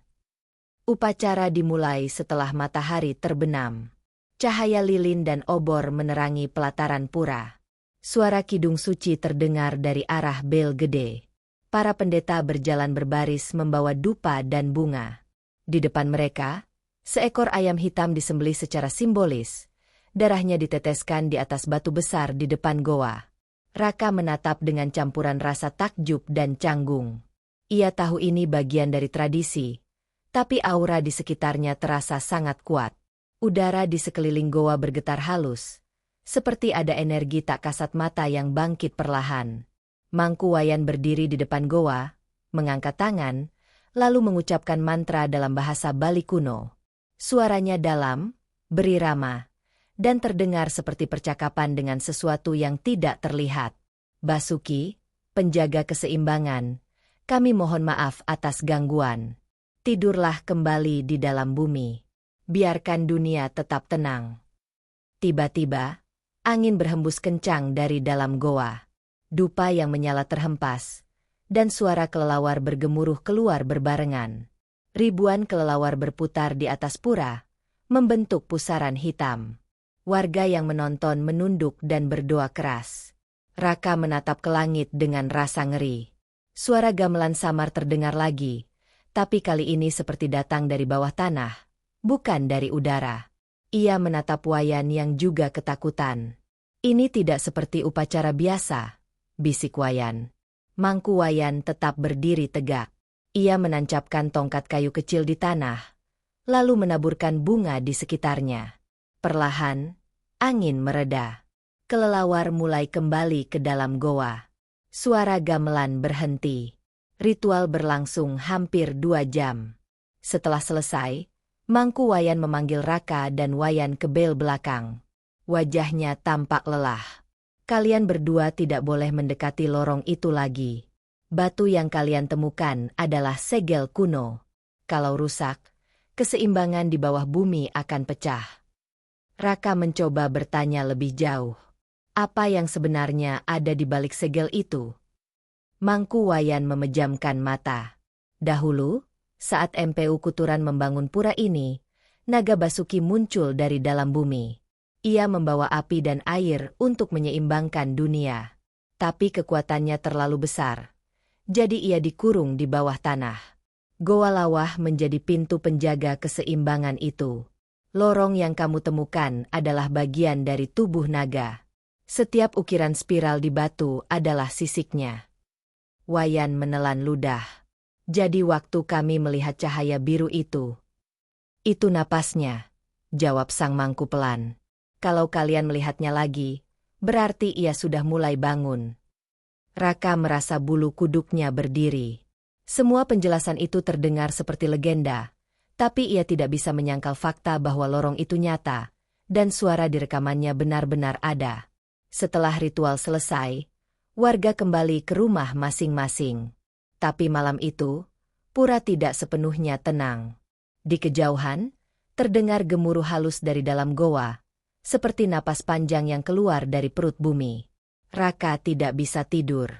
Upacara dimulai setelah matahari terbenam. Cahaya lilin dan obor menerangi pelataran pura. Suara kidung suci terdengar dari arah bel gede. Para pendeta berjalan berbaris membawa dupa dan bunga. Di depan mereka, seekor ayam hitam disembelih secara simbolis. Darahnya diteteskan di atas batu besar di depan goa. Raka menatap dengan campuran rasa takjub dan canggung. Ia tahu ini bagian dari tradisi, tapi aura di sekitarnya terasa sangat kuat. Udara di sekeliling goa bergetar halus, seperti ada energi tak kasat mata yang bangkit perlahan. Mangku Wayan berdiri di depan goa, mengangkat tangan, lalu mengucapkan mantra dalam bahasa Bali kuno. Suaranya dalam, berirama, dan terdengar seperti percakapan dengan sesuatu yang tidak terlihat. Basuki, penjaga keseimbangan, kami mohon maaf atas gangguan. Tidurlah kembali di dalam bumi. Biarkan dunia tetap tenang. Tiba-tiba, angin berhembus kencang dari dalam goa. Dupa yang menyala terhempas, dan suara kelelawar bergemuruh keluar berbarengan. Ribuan kelelawar berputar di atas pura, membentuk pusaran hitam. Warga yang menonton menunduk dan berdoa keras. Raka menatap ke langit dengan rasa ngeri. Suara gamelan samar terdengar lagi, tapi kali ini seperti datang dari bawah tanah, bukan dari udara. Ia menatap Wayan yang juga ketakutan. Ini tidak seperti upacara biasa, bisik Wayan. Mangku Wayan tetap berdiri tegak. Ia menancapkan tongkat kayu kecil di tanah, lalu menaburkan bunga di sekitarnya. Perlahan, angin mereda. Kelelawar mulai kembali ke dalam goa. Suara gamelan berhenti. Ritual berlangsung hampir 2 jam. Setelah selesai, Mangku Wayan memanggil Raka dan Wayan ke bel belakang. Wajahnya tampak lelah. Kalian berdua tidak boleh mendekati lorong itu lagi. Batu yang kalian temukan adalah segel kuno. Kalau rusak, keseimbangan di bawah bumi akan pecah. Raka mencoba bertanya lebih jauh. Apa yang sebenarnya ada di balik segel itu? Mangku Wayan memejamkan mata. Dahulu, saat MPU Kuturan membangun pura ini, naga Basuki muncul dari dalam bumi. Ia membawa api dan air untuk menyeimbangkan dunia. Tapi kekuatannya terlalu besar. Jadi ia dikurung di bawah tanah. Goa Lawah menjadi pintu penjaga keseimbangan itu. Lorong yang kamu temukan adalah bagian dari tubuh naga. Setiap ukiran spiral di batu adalah sisiknya. Wayan menelan ludah. Jadi waktu kami melihat cahaya biru itu napasnya, jawab sang mangku pelan. Kalau kalian melihatnya lagi, berarti ia sudah mulai bangun. Raka merasa bulu kuduknya berdiri. Semua penjelasan itu terdengar seperti legenda. Tapi ia tidak bisa menyangkal fakta bahwa lorong itu nyata, dan suara di rekamannya benar-benar ada. Setelah ritual selesai, warga kembali ke rumah masing-masing. Tapi malam itu, pura tidak sepenuhnya tenang. Di kejauhan, terdengar gemuruh halus dari dalam goa, seperti napas panjang yang keluar dari perut bumi. Raka tidak bisa tidur.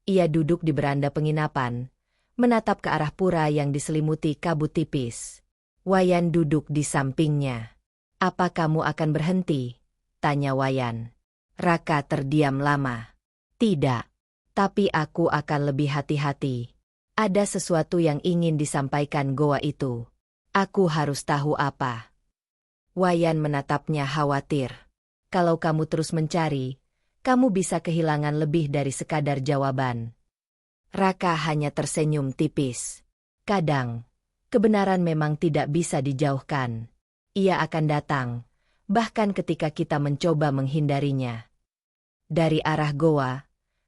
Ia duduk di beranda penginapan, menatap ke arah pura yang diselimuti kabut tipis. Wayan duduk di sampingnya. Apa kamu akan berhenti? Tanya Wayan. Raka terdiam lama. Tidak. Tapi aku akan lebih hati-hati. Ada sesuatu yang ingin disampaikan goa itu. Aku harus tahu apa. Wayan menatapnya khawatir. Kalau kamu terus mencari, kamu bisa kehilangan lebih dari sekadar jawaban. Raka hanya tersenyum tipis. Kadang, kebenaran memang tidak bisa dijauhkan. Ia akan datang, bahkan ketika kita mencoba menghindarinya. Dari arah goa,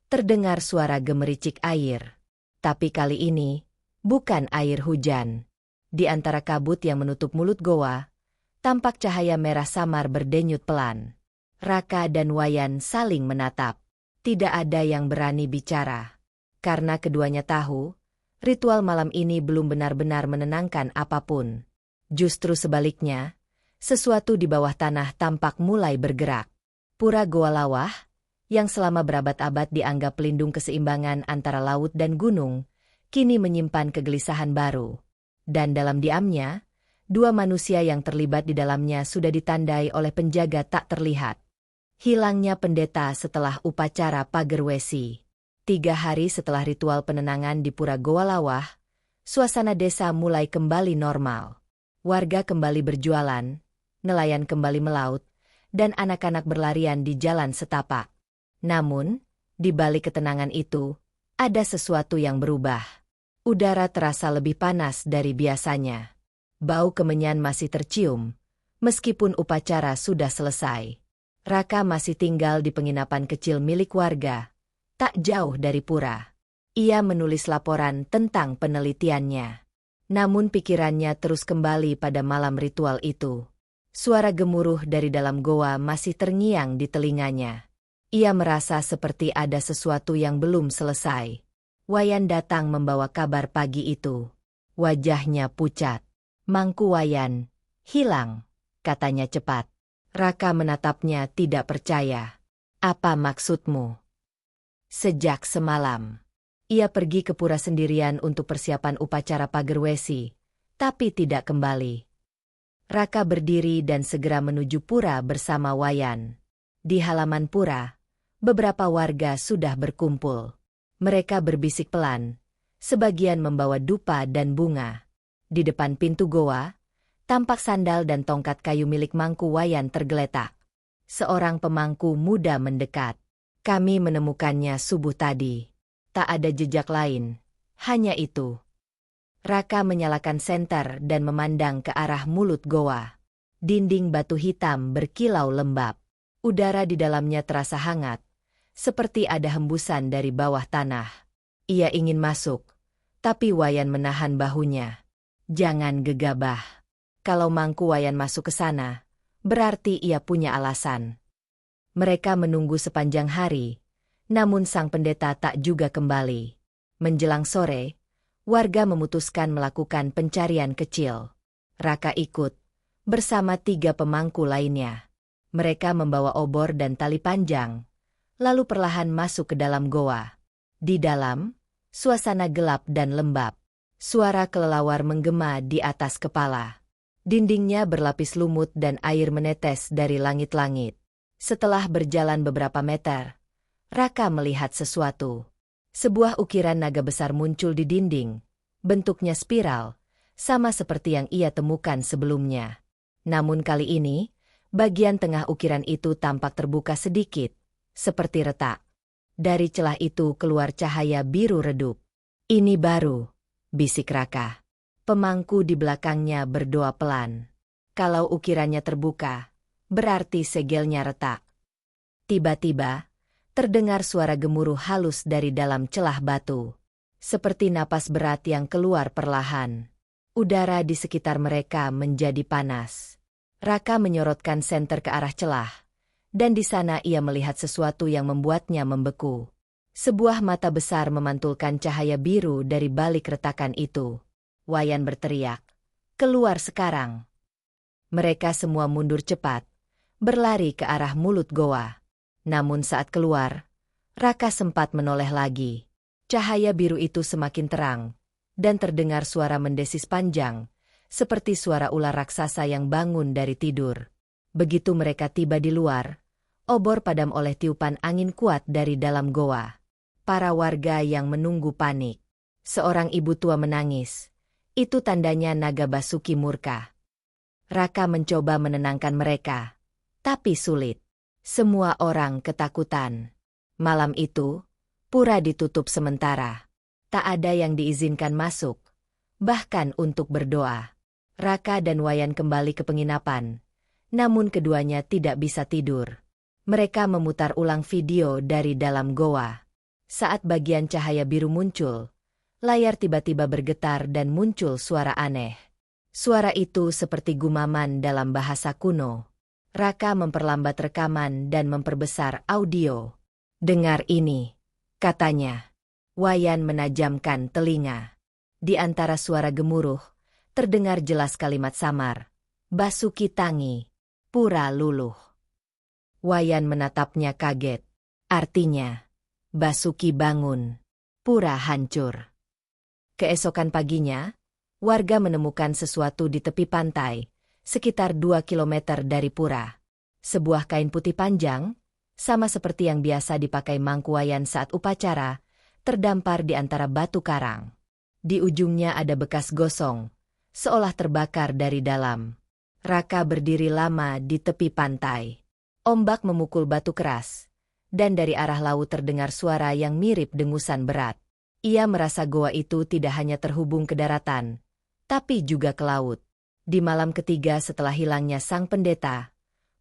terdengar suara gemericik air. Tapi kali ini, bukan air hujan. Di antara kabut yang menutup mulut goa, tampak cahaya merah samar berdenyut pelan. Raka dan Wayan saling menatap. Tidak ada yang berani bicara. Karena keduanya tahu, ritual malam ini belum benar-benar menenangkan apapun. Justru sebaliknya, sesuatu di bawah tanah tampak mulai bergerak. Pura Goa Lawah, yang selama berabad-abad dianggap pelindung keseimbangan antara laut dan gunung, kini menyimpan kegelisahan baru. Dan dalam diamnya, dua manusia yang terlibat di dalamnya sudah ditandai oleh penjaga tak terlihat. Hilangnya pendeta setelah upacara Pagerwesi. 3 hari setelah ritual penenangan di Pura Goa Lawah, suasana desa mulai kembali normal. Warga kembali berjualan, nelayan kembali melaut, dan anak-anak berlarian di jalan setapak. Namun, di balik ketenangan itu, ada sesuatu yang berubah. Udara terasa lebih panas dari biasanya. Bau kemenyan masih tercium, meskipun upacara sudah selesai. Raka masih tinggal di penginapan kecil milik warga, tak jauh dari pura. Ia menulis laporan tentang penelitiannya. Namun pikirannya terus kembali pada malam ritual itu. Suara gemuruh dari dalam goa masih terngiang di telinganya. Ia merasa seperti ada sesuatu yang belum selesai. Wayan datang membawa kabar pagi itu. Wajahnya pucat. "Mangku Wayan, hilang," katanya cepat. Raka menatapnya tidak percaya. "Apa maksudmu?" "Sejak semalam, ia pergi ke pura sendirian untuk persiapan upacara Pagerwesi, tapi tidak kembali." Raka berdiri dan segera menuju pura bersama Wayan. Di halaman pura, beberapa warga sudah berkumpul. Mereka berbisik pelan, sebagian membawa dupa dan bunga. Di depan pintu goa, tampak sandal dan tongkat kayu milik Mangku Wayan tergeletak. Seorang pemangku muda mendekat. "Kami menemukannya subuh tadi. Tak ada jejak lain, hanya itu." Raka menyalakan senter dan memandang ke arah mulut goa. Dinding batu hitam berkilau lembab. Udara di dalamnya terasa hangat, seperti ada hembusan dari bawah tanah. Ia ingin masuk, tapi Wayan menahan bahunya. "Jangan gegabah. Kalau Mangku Wayan masuk ke sana, berarti ia punya alasan." Mereka menunggu sepanjang hari, namun sang pendeta tak juga kembali. Menjelang sore, warga memutuskan melakukan pencarian kecil. Raka ikut, bersama 3 pemangku lainnya. Mereka membawa obor dan tali panjang, lalu perlahan masuk ke dalam goa. Di dalam, suasana gelap dan lembab. Suara kelelawar menggema di atas kepala. Dindingnya berlapis lumut dan air menetes dari langit-langit. Setelah berjalan beberapa meter, Raka melihat sesuatu. Sebuah ukiran naga besar muncul di dinding. Bentuknya spiral, sama seperti yang ia temukan sebelumnya. Namun kali ini, bagian tengah ukiran itu tampak terbuka sedikit, seperti retak. Dari celah itu keluar cahaya biru redup. "Ini baru," bisik Raka. Pemangku di belakangnya berdoa pelan. Kalau ukirannya terbuka, berarti segelnya retak. Tiba-tiba, terdengar suara gemuruh halus dari dalam celah batu. Seperti napas berat yang keluar perlahan. Udara di sekitar mereka menjadi panas. Raka menyorotkan senter ke arah celah, dan di sana ia melihat sesuatu yang membuatnya membeku. Sebuah mata besar memantulkan cahaya biru dari balik retakan itu. Wayan berteriak, "Keluar sekarang!" Mereka semua mundur cepat, berlari ke arah mulut goa. Namun saat keluar, Raka sempat menoleh lagi. Cahaya biru itu semakin terang, dan terdengar suara mendesis panjang, seperti suara ular raksasa yang bangun dari tidur. Begitu mereka tiba di luar, obor padam oleh tiupan angin kuat dari dalam goa. Para warga yang menunggu panik. Seorang ibu tua menangis. Itu tandanya naga Basuki murka. Raka mencoba menenangkan mereka, tapi sulit. Semua orang ketakutan. Malam itu, pura ditutup sementara. Tak ada yang diizinkan masuk, bahkan untuk berdoa. Raka dan Wayan kembali ke penginapan, namun keduanya tidak bisa tidur. Mereka memutar ulang video dari dalam goa. Saat bagian cahaya biru muncul, layar tiba-tiba bergetar dan muncul suara aneh. Suara itu seperti gumaman dalam bahasa kuno. Raka memperlambat rekaman dan memperbesar audio. "Dengar ini," katanya. Wayan menajamkan telinga. Di antara suara gemuruh, terdengar jelas kalimat samar. "Basuki Tangi, pura luluh." Wayan menatapnya kaget. Artinya, Basuki bangun, pura hancur. Keesokan paginya, warga menemukan sesuatu di tepi pantai, sekitar 2 kilometer dari pura. Sebuah kain putih panjang, sama seperti yang biasa dipakai Mangku Wayan saat upacara, terdampar di antara batu karang. Di ujungnya ada bekas gosong, seolah terbakar dari dalam. Raka berdiri lama di tepi pantai. Ombak memukul batu keras, dan dari arah laut terdengar suara yang mirip dengusan berat. Ia merasa goa itu tidak hanya terhubung ke daratan, tapi juga ke laut. Di malam ketiga setelah hilangnya sang pendeta,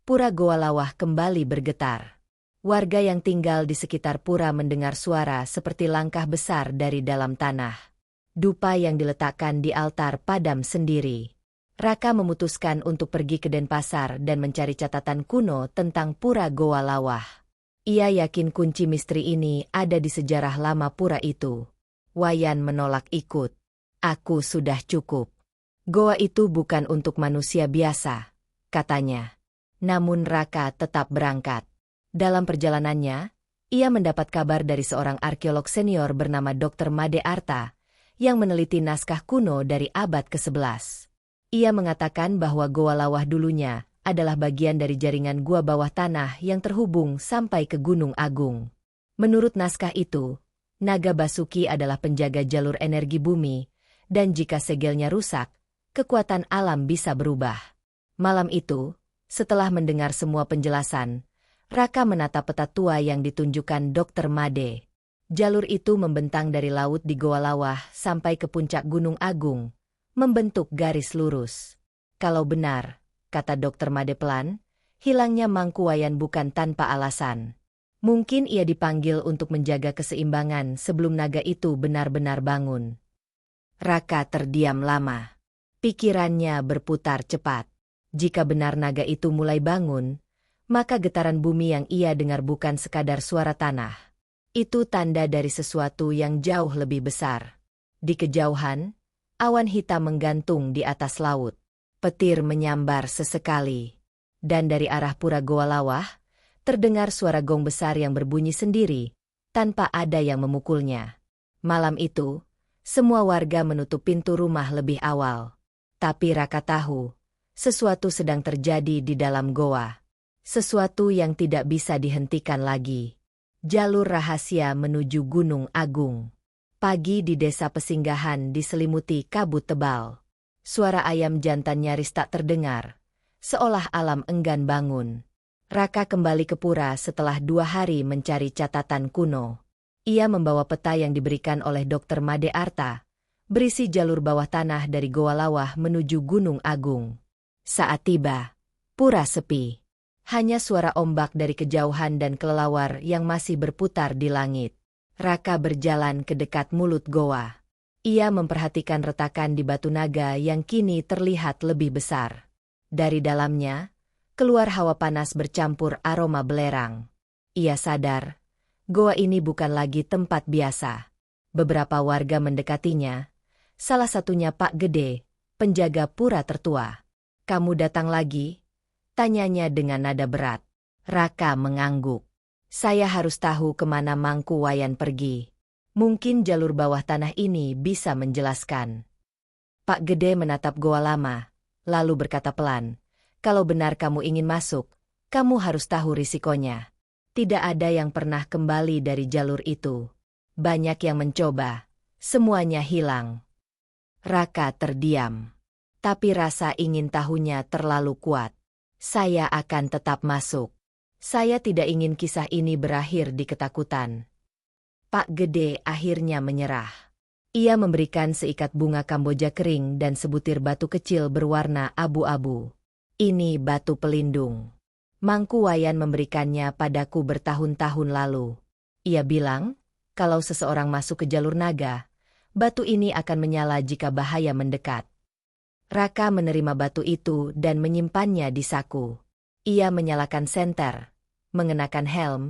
pura Goa Lawah kembali bergetar. Warga yang tinggal di sekitar pura mendengar suara seperti langkah besar dari dalam tanah. Dupa yang diletakkan di altar padam sendiri. Raka memutuskan untuk pergi ke Denpasar dan mencari catatan kuno tentang pura Goa Lawah. Ia yakin kunci misteri ini ada di sejarah lama pura itu. Wayan menolak ikut. "Aku sudah cukup. Goa itu bukan untuk manusia biasa," katanya. Namun Raka tetap berangkat. Dalam perjalanannya, ia mendapat kabar dari seorang arkeolog senior bernama Dr. Made Arta, yang meneliti naskah kuno dari abad ke-11. Ia mengatakan bahwa Goa Lawah dulunya adalah bagian dari jaringan gua bawah tanah yang terhubung sampai ke Gunung Agung. Menurut naskah itu, naga Basuki adalah penjaga jalur energi bumi, dan jika segelnya rusak, kekuatan alam bisa berubah. Malam itu, setelah mendengar semua penjelasan, Raka menatap peta tua yang ditunjukkan Dr. Made. Jalur itu membentang dari laut di Goa Lawah sampai ke puncak Gunung Agung, membentuk garis lurus. "Kalau benar," kata Dr. Made pelan, "hilangnya Mangku Wayan bukan tanpa alasan. Mungkin ia dipanggil untuk menjaga keseimbangan sebelum naga itu benar-benar bangun." Raka terdiam lama. Pikirannya berputar cepat. Jika benar naga itu mulai bangun, maka getaran bumi yang ia dengar bukan sekadar suara tanah. Itu tanda dari sesuatu yang jauh lebih besar. Di kejauhan, awan hitam menggantung di atas laut. Petir menyambar sesekali. Dan dari arah pura Goa Lawah, terdengar suara gong besar yang berbunyi sendiri, tanpa ada yang memukulnya. Malam itu, semua warga menutup pintu rumah lebih awal. Tapi Raka tahu, sesuatu sedang terjadi di dalam goa. Sesuatu yang tidak bisa dihentikan lagi. Jalur rahasia menuju Gunung Agung. Pagi di desa pesinggahan diselimuti kabut tebal. Suara ayam jantan nyaris tak terdengar, seolah alam enggan bangun. Raka kembali ke pura setelah 2 hari mencari catatan kuno. Ia membawa peta yang diberikan oleh Dr. Made Arta, berisi jalur bawah tanah dari Goa Lawah menuju Gunung Agung. Saat tiba, pura sepi. Hanya suara ombak dari kejauhan dan kelelawar yang masih berputar di langit. Raka berjalan ke dekat mulut goa. Ia memperhatikan retakan di batu naga yang kini terlihat lebih besar. Dari dalamnya, keluar hawa panas bercampur aroma belerang. Ia sadar, goa ini bukan lagi tempat biasa. Beberapa warga mendekatinya, salah satunya Pak Gede, penjaga pura tertua. "Kamu datang lagi?" tanyanya dengan nada berat. Raka mengangguk. "Saya harus tahu kemana Mangku Wayan pergi. Mungkin jalur bawah tanah ini bisa menjelaskan." Pak Gede menatap goa lama, lalu berkata pelan, "Kalau benar kamu ingin masuk, kamu harus tahu risikonya. Tidak ada yang pernah kembali dari jalur itu. Banyak yang mencoba, semuanya hilang." Raka terdiam. Tapi rasa ingin tahunya terlalu kuat. "Saya akan tetap masuk. Saya tidak ingin kisah ini berakhir di ketakutan." Pak Gede akhirnya menyerah. Ia memberikan seikat bunga Kamboja kering dan sebutir batu kecil berwarna abu-abu. "Ini batu pelindung. Mangku Wayan memberikannya padaku bertahun-tahun lalu." Ia bilang, kalau seseorang masuk ke jalur naga, batu ini akan menyala jika bahaya mendekat. Raka menerima batu itu dan menyimpannya di saku. Ia menyalakan senter, mengenakan helm,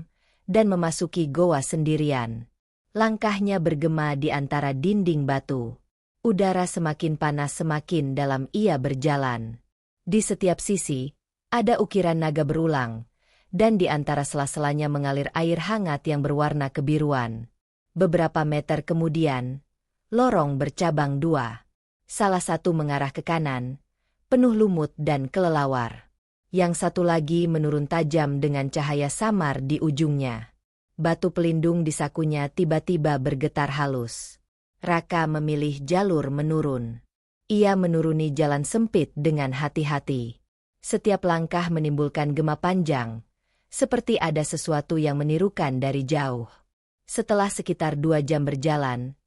dan memasuki goa sendirian. Langkahnya bergema di antara dinding batu. Udara semakin panas semakin dalam ia berjalan. Di setiap sisi, ada ukiran naga berulang, dan di antara sela-selanya mengalir air hangat yang berwarna kebiruan. Beberapa meter kemudian, lorong bercabang dua. Salah satu mengarah ke kanan, penuh lumut dan kelelawar. Yang satu lagi menurun tajam dengan cahaya samar di ujungnya. Batu pelindung di sakunya tiba-tiba bergetar halus. Raka memilih jalur menurun. Ia menuruni jalan sempit dengan hati-hati. Setiap langkah menimbulkan gema panjang, seperti ada sesuatu yang menirukan dari jauh. Setelah sekitar 2 jam berjalan,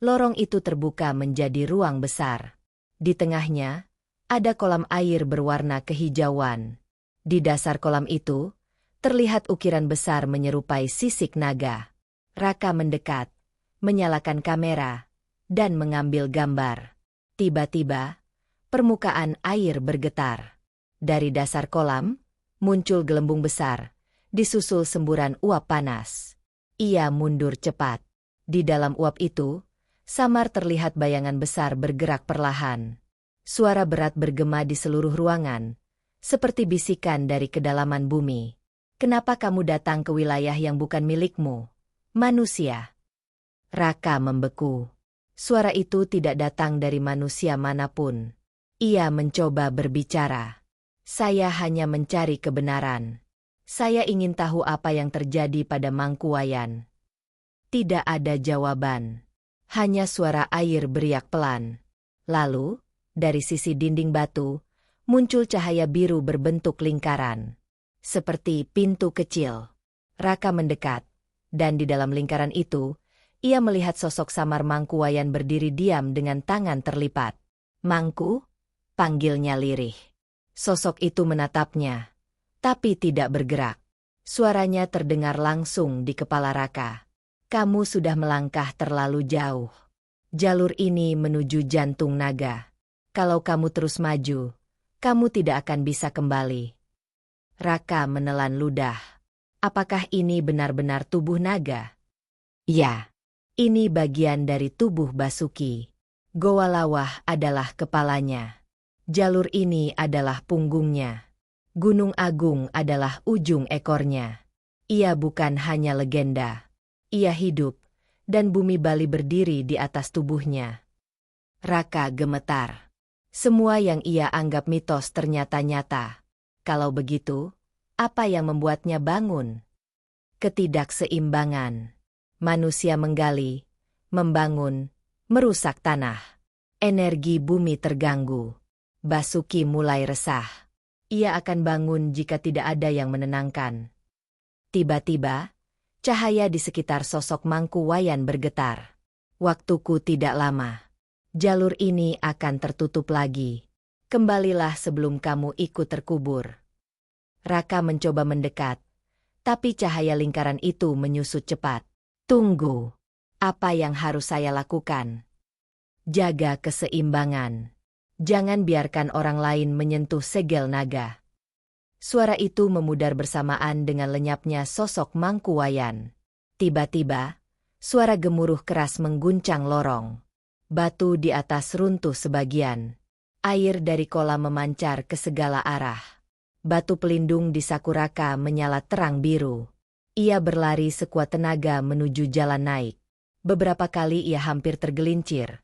lorong itu terbuka menjadi ruang besar. Di tengahnya, ada kolam air berwarna kehijauan. Di dasar kolam itu, terlihat ukiran besar menyerupai sisik naga. Raka mendekat, menyalakan kamera, dan mengambil gambar. Tiba-tiba, permukaan air bergetar. Dari dasar kolam, muncul gelembung besar, disusul semburan uap panas. Ia mundur cepat. Di dalam uap itu, samar terlihat bayangan besar bergerak perlahan. Suara berat bergema di seluruh ruangan, seperti bisikan dari kedalaman bumi. Kenapa kamu datang ke wilayah yang bukan milikmu, manusia? Raka membeku. Suara itu tidak datang dari manusia manapun. Ia mencoba berbicara. Saya hanya mencari kebenaran. Saya ingin tahu apa yang terjadi pada Mangkuwayan. Tidak ada jawaban. Hanya suara air beriak pelan. Lalu, dari sisi dinding batu, muncul cahaya biru berbentuk lingkaran. Seperti pintu kecil. Raka mendekat, dan di dalam lingkaran itu, ia melihat sosok samar Mangkuwayan berdiri diam dengan tangan terlipat. Mangku? Panggilnya lirih. Sosok itu menatapnya, tapi tidak bergerak. Suaranya terdengar langsung di kepala Raka. Kamu sudah melangkah terlalu jauh. Jalur ini menuju jantung naga. Kalau kamu terus maju, kamu tidak akan bisa kembali. Raka menelan ludah. Apakah ini benar-benar tubuh naga? Ya, ini bagian dari tubuh Basuki. Goa Lawah adalah kepalanya. Jalur ini adalah punggungnya. Gunung Agung adalah ujung ekornya. Ia bukan hanya legenda. Ia hidup, dan bumi Bali berdiri di atas tubuhnya. Raka gemetar. Semua yang ia anggap mitos ternyata nyata. Kalau begitu, apa yang membuatnya bangun? Ketidakseimbangan. Manusia menggali, membangun, merusak tanah. Energi bumi terganggu. Basuki mulai resah. Ia akan bangun jika tidak ada yang menenangkan. Tiba-tiba, cahaya di sekitar sosok Mangkuwayan bergetar. Waktuku tidak lama. Jalur ini akan tertutup lagi. Kembalilah sebelum kamu ikut terkubur. Raka mencoba mendekat, tapi cahaya lingkaran itu menyusut cepat. Tunggu. Apa yang harus saya lakukan? Jaga keseimbangan. Jangan biarkan orang lain menyentuh segel naga. Suara itu memudar bersamaan dengan lenyapnya sosok Mangkuwayan. Tiba-tiba, suara gemuruh keras mengguncang lorong. Batu di atas runtuh sebagian. Air dari kolam memancar ke segala arah. Batu pelindung di saku Raka menyala terang biru. Ia berlari sekuat tenaga menuju jalan naik. Beberapa kali ia hampir tergelincir,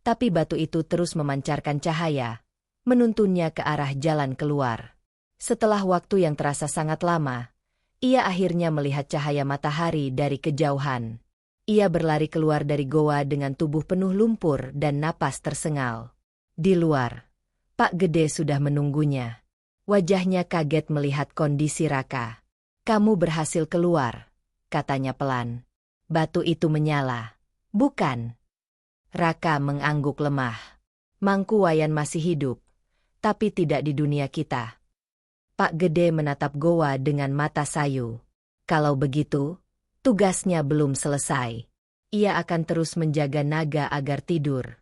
tapi batu itu terus memancarkan cahaya, menuntunnya ke arah jalan keluar. Setelah waktu yang terasa sangat lama, ia akhirnya melihat cahaya matahari dari kejauhan. Ia berlari keluar dari goa dengan tubuh penuh lumpur dan napas tersengal. Di luar, Pak Gede sudah menunggunya. Wajahnya kaget melihat kondisi Raka. Kamu berhasil keluar, katanya pelan. Batu itu menyala. Bukan. Raka mengangguk lemah. Mangkuwayan masih hidup, tapi tidak di dunia kita. Pak Gede menatap goa dengan mata sayu. Kalau begitu, tugasnya belum selesai. Ia akan terus menjaga naga agar tidur.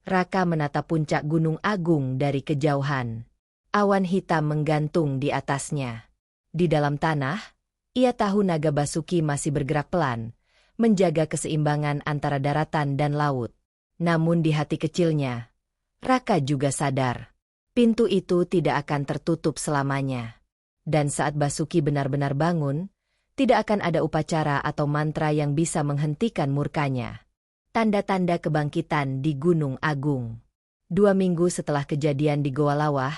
Raka menatap puncak Gunung Agung dari kejauhan. Awan hitam menggantung di atasnya. Di dalam tanah, ia tahu naga Basuki masih bergerak pelan, menjaga keseimbangan antara daratan dan laut. Namun di hati kecilnya, Raka juga sadar, pintu itu tidak akan tertutup selamanya. Dan saat Basuki benar-benar bangun, tidak akan ada upacara atau mantra yang bisa menghentikan murkanya. Tanda-tanda kebangkitan di Gunung Agung. 2 minggu setelah kejadian di Goa Lawah,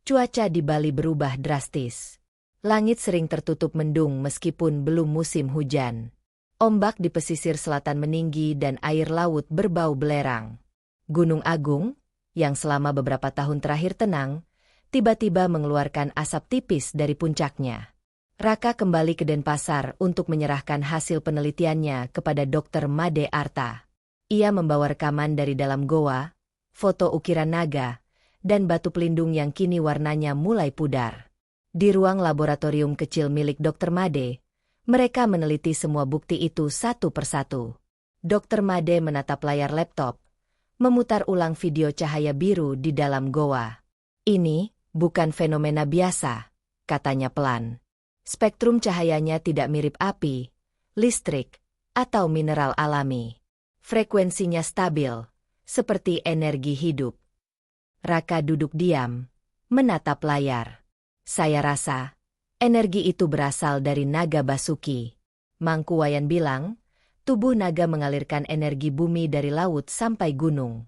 cuaca di Bali berubah drastis. Langit sering tertutup mendung meskipun belum musim hujan. Ombak di pesisir selatan meninggi dan air laut berbau belerang. Gunung Agung, yang selama beberapa tahun terakhir tenang, tiba-tiba mengeluarkan asap tipis dari puncaknya. Raka kembali ke Denpasar untuk menyerahkan hasil penelitiannya kepada Dr. Made Arta. Ia membawa rekaman dari dalam goa, foto ukiran naga, dan batu pelindung yang kini warnanya mulai pudar. Di ruang laboratorium kecil milik Dr. Made, mereka meneliti semua bukti itu satu persatu. Dr. Made menatap layar laptop, memutar ulang video cahaya biru di dalam goa. Ini bukan fenomena biasa, katanya pelan. Spektrum cahayanya tidak mirip api, listrik, atau mineral alami. Frekuensinya stabil, seperti energi hidup. Raka duduk diam, menatap layar. Saya rasa, energi itu berasal dari naga Basuki. Mangku Wayan bilang, tubuh naga mengalirkan energi bumi dari laut sampai gunung.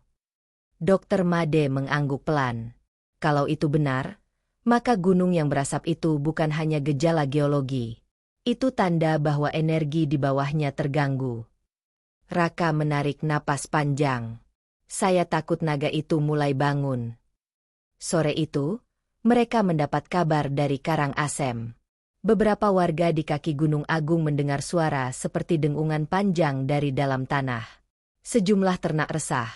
Dr. Made mengangguk pelan. Kalau itu benar, maka gunung yang berasap itu bukan hanya gejala geologi. Itu tanda bahwa energi di bawahnya terganggu. Raka menarik napas panjang. Saya takut naga itu mulai bangun. Sore itu, mereka mendapat kabar dari Karang Asem. Beberapa warga di kaki Gunung Agung mendengar suara seperti dengungan panjang dari dalam tanah. Sejumlah ternak resah,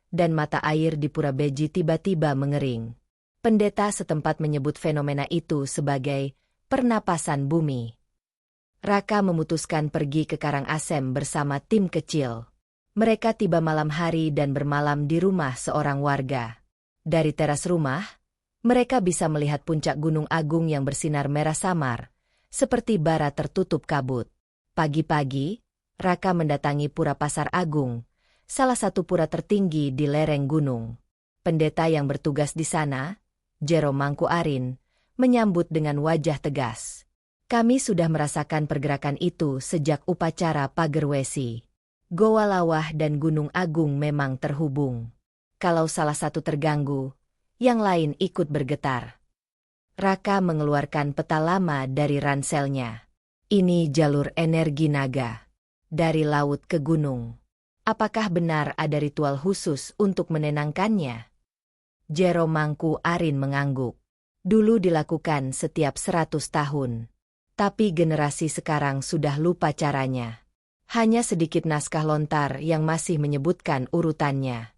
dan mata air di Pura Beji tiba-tiba mengering. Pendeta setempat menyebut fenomena itu sebagai pernapasan bumi. Raka memutuskan pergi ke Karang Asem bersama tim kecil. Mereka tiba malam hari dan bermalam di rumah seorang warga. Dari teras rumah, mereka bisa melihat puncak Gunung Agung yang bersinar merah samar, seperti bara tertutup kabut. Pagi-pagi, Raka mendatangi Pura Pasar Agung, salah satu pura tertinggi di lereng gunung. Pendeta yang bertugas di sana, Jero Mangku Arin, menyambut dengan wajah tegas. Kami sudah merasakan pergerakan itu sejak upacara Pagerwesi. Goa Lawah dan Gunung Agung memang terhubung. Kalau salah satu terganggu, yang lain ikut bergetar. Raka mengeluarkan peta lama dari ranselnya. Ini jalur energi naga. Dari laut ke gunung. Apakah benar ada ritual khusus untuk menenangkannya? Jero Mangku Arin mengangguk. Dulu dilakukan setiap 100 tahun. Tapi generasi sekarang sudah lupa caranya. Hanya sedikit naskah lontar yang masih menyebutkan urutannya.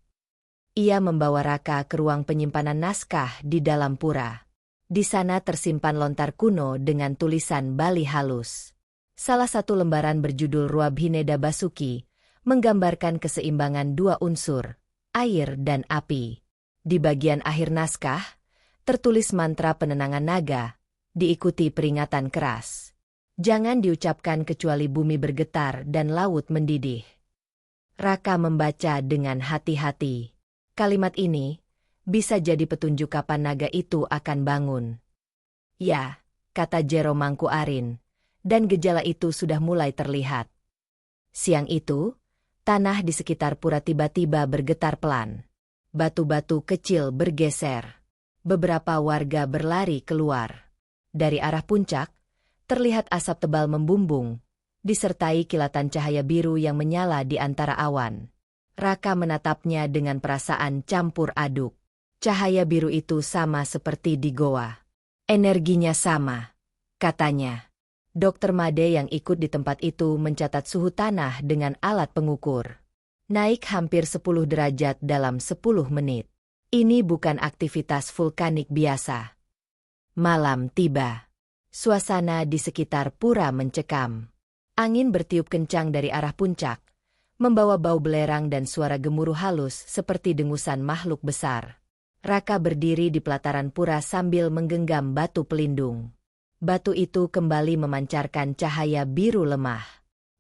Ia membawa Raka ke ruang penyimpanan naskah di dalam pura. Di sana tersimpan lontar kuno dengan tulisan Bali halus. Salah satu lembaran berjudul Ruabhineda Basuki, menggambarkan keseimbangan dua unsur, air dan api. Di bagian akhir naskah, tertulis mantra penenangan naga, diikuti peringatan keras. Jangan diucapkan kecuali bumi bergetar dan laut mendidih. Raka membaca dengan hati-hati. Kalimat ini bisa jadi petunjuk kapan naga itu akan bangun. Ya, kata Jero Mangku Arin, dan gejala itu sudah mulai terlihat. Siang itu, tanah di sekitar pura tiba-tiba bergetar pelan. Batu-batu kecil bergeser. Beberapa warga berlari keluar. Dari arah puncak, terlihat asap tebal membumbung, disertai kilatan cahaya biru yang menyala di antara awan. Raka menatapnya dengan perasaan campur aduk. Cahaya biru itu sama seperti di goa. Energinya sama, katanya. Dr. Made yang ikut di tempat itu mencatat suhu tanah dengan alat pengukur. Naik hampir 10 derajat dalam 10 menit. Ini bukan aktivitas vulkanik biasa. Malam tiba. Suasana di sekitar pura mencekam. Angin bertiup kencang dari arah puncak, membawa bau belerang dan suara gemuruh halus seperti dengusan makhluk besar. Raka berdiri di pelataran pura sambil menggenggam batu pelindung. Batu itu kembali memancarkan cahaya biru lemah.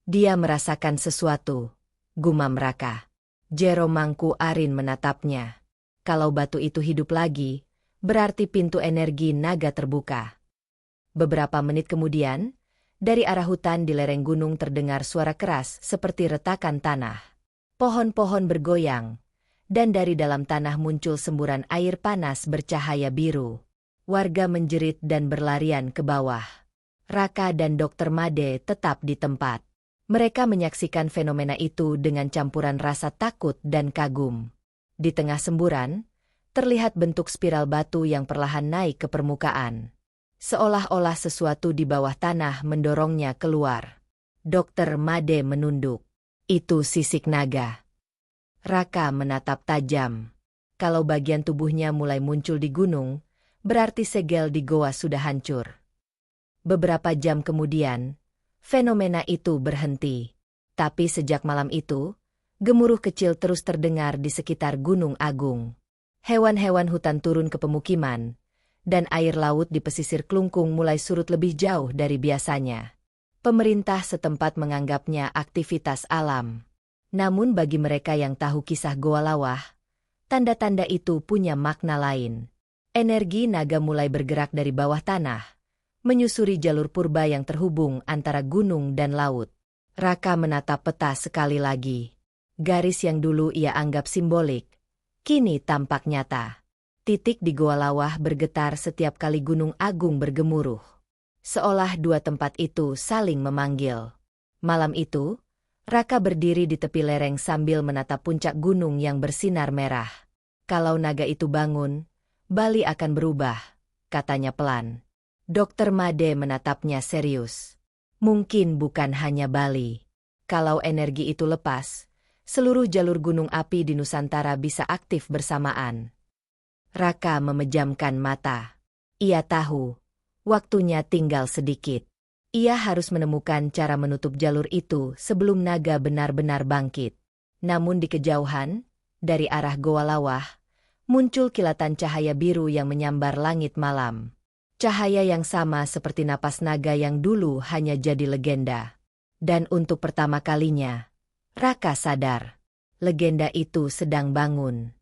Dia merasakan sesuatu, gumam Raka. Jero Mangku Arin menatapnya. Kalau batu itu hidup lagi, berarti pintu energi naga terbuka. Beberapa menit kemudian, dari arah hutan di lereng gunung terdengar suara keras seperti retakan tanah. Pohon-pohon bergoyang, dan dari dalam tanah muncul semburan air panas bercahaya biru. Warga menjerit dan berlarian ke bawah. Raka dan Dokter Made tetap di tempat. Mereka menyaksikan fenomena itu dengan campuran rasa takut dan kagum. Di tengah semburan, terlihat bentuk spiral batu yang perlahan naik ke permukaan. Seolah-olah sesuatu di bawah tanah mendorongnya keluar. Dokter Made menunduk. Itu sisik naga. Raka menatap tajam. Kalau bagian tubuhnya mulai muncul di gunung, berarti segel di goa sudah hancur. Beberapa jam kemudian, fenomena itu berhenti. Tapi sejak malam itu, gemuruh kecil terus terdengar di sekitar Gunung Agung. Hewan-hewan hutan turun ke pemukiman, dan air laut di pesisir Klungkung mulai surut lebih jauh dari biasanya. Pemerintah setempat menganggapnya aktivitas alam. Namun bagi mereka yang tahu kisah Goa Lawah, tanda-tanda itu punya makna lain. Energi naga mulai bergerak dari bawah tanah, menyusuri jalur purba yang terhubung antara gunung dan laut. Raka menatap peta sekali lagi. Garis yang dulu ia anggap simbolik, kini tampak nyata. Titik di Goa Lawah bergetar setiap kali Gunung Agung bergemuruh. Seolah dua tempat itu saling memanggil. Malam itu, Raka berdiri di tepi lereng sambil menatap puncak gunung yang bersinar merah. Kalau naga itu bangun, Bali akan berubah, katanya pelan. Dokter Made menatapnya serius. Mungkin bukan hanya Bali. Kalau energi itu lepas, seluruh jalur gunung api di Nusantara bisa aktif bersamaan. Raka memejamkan mata. Ia tahu, waktunya tinggal sedikit. Ia harus menemukan cara menutup jalur itu sebelum naga benar-benar bangkit. Namun di kejauhan, dari arah Goa Lawah, muncul kilatan cahaya biru yang menyambar langit malam. Cahaya yang sama seperti napas naga yang dulu hanya jadi legenda. Dan untuk pertama kalinya, Raka sadar, legenda itu sedang bangun.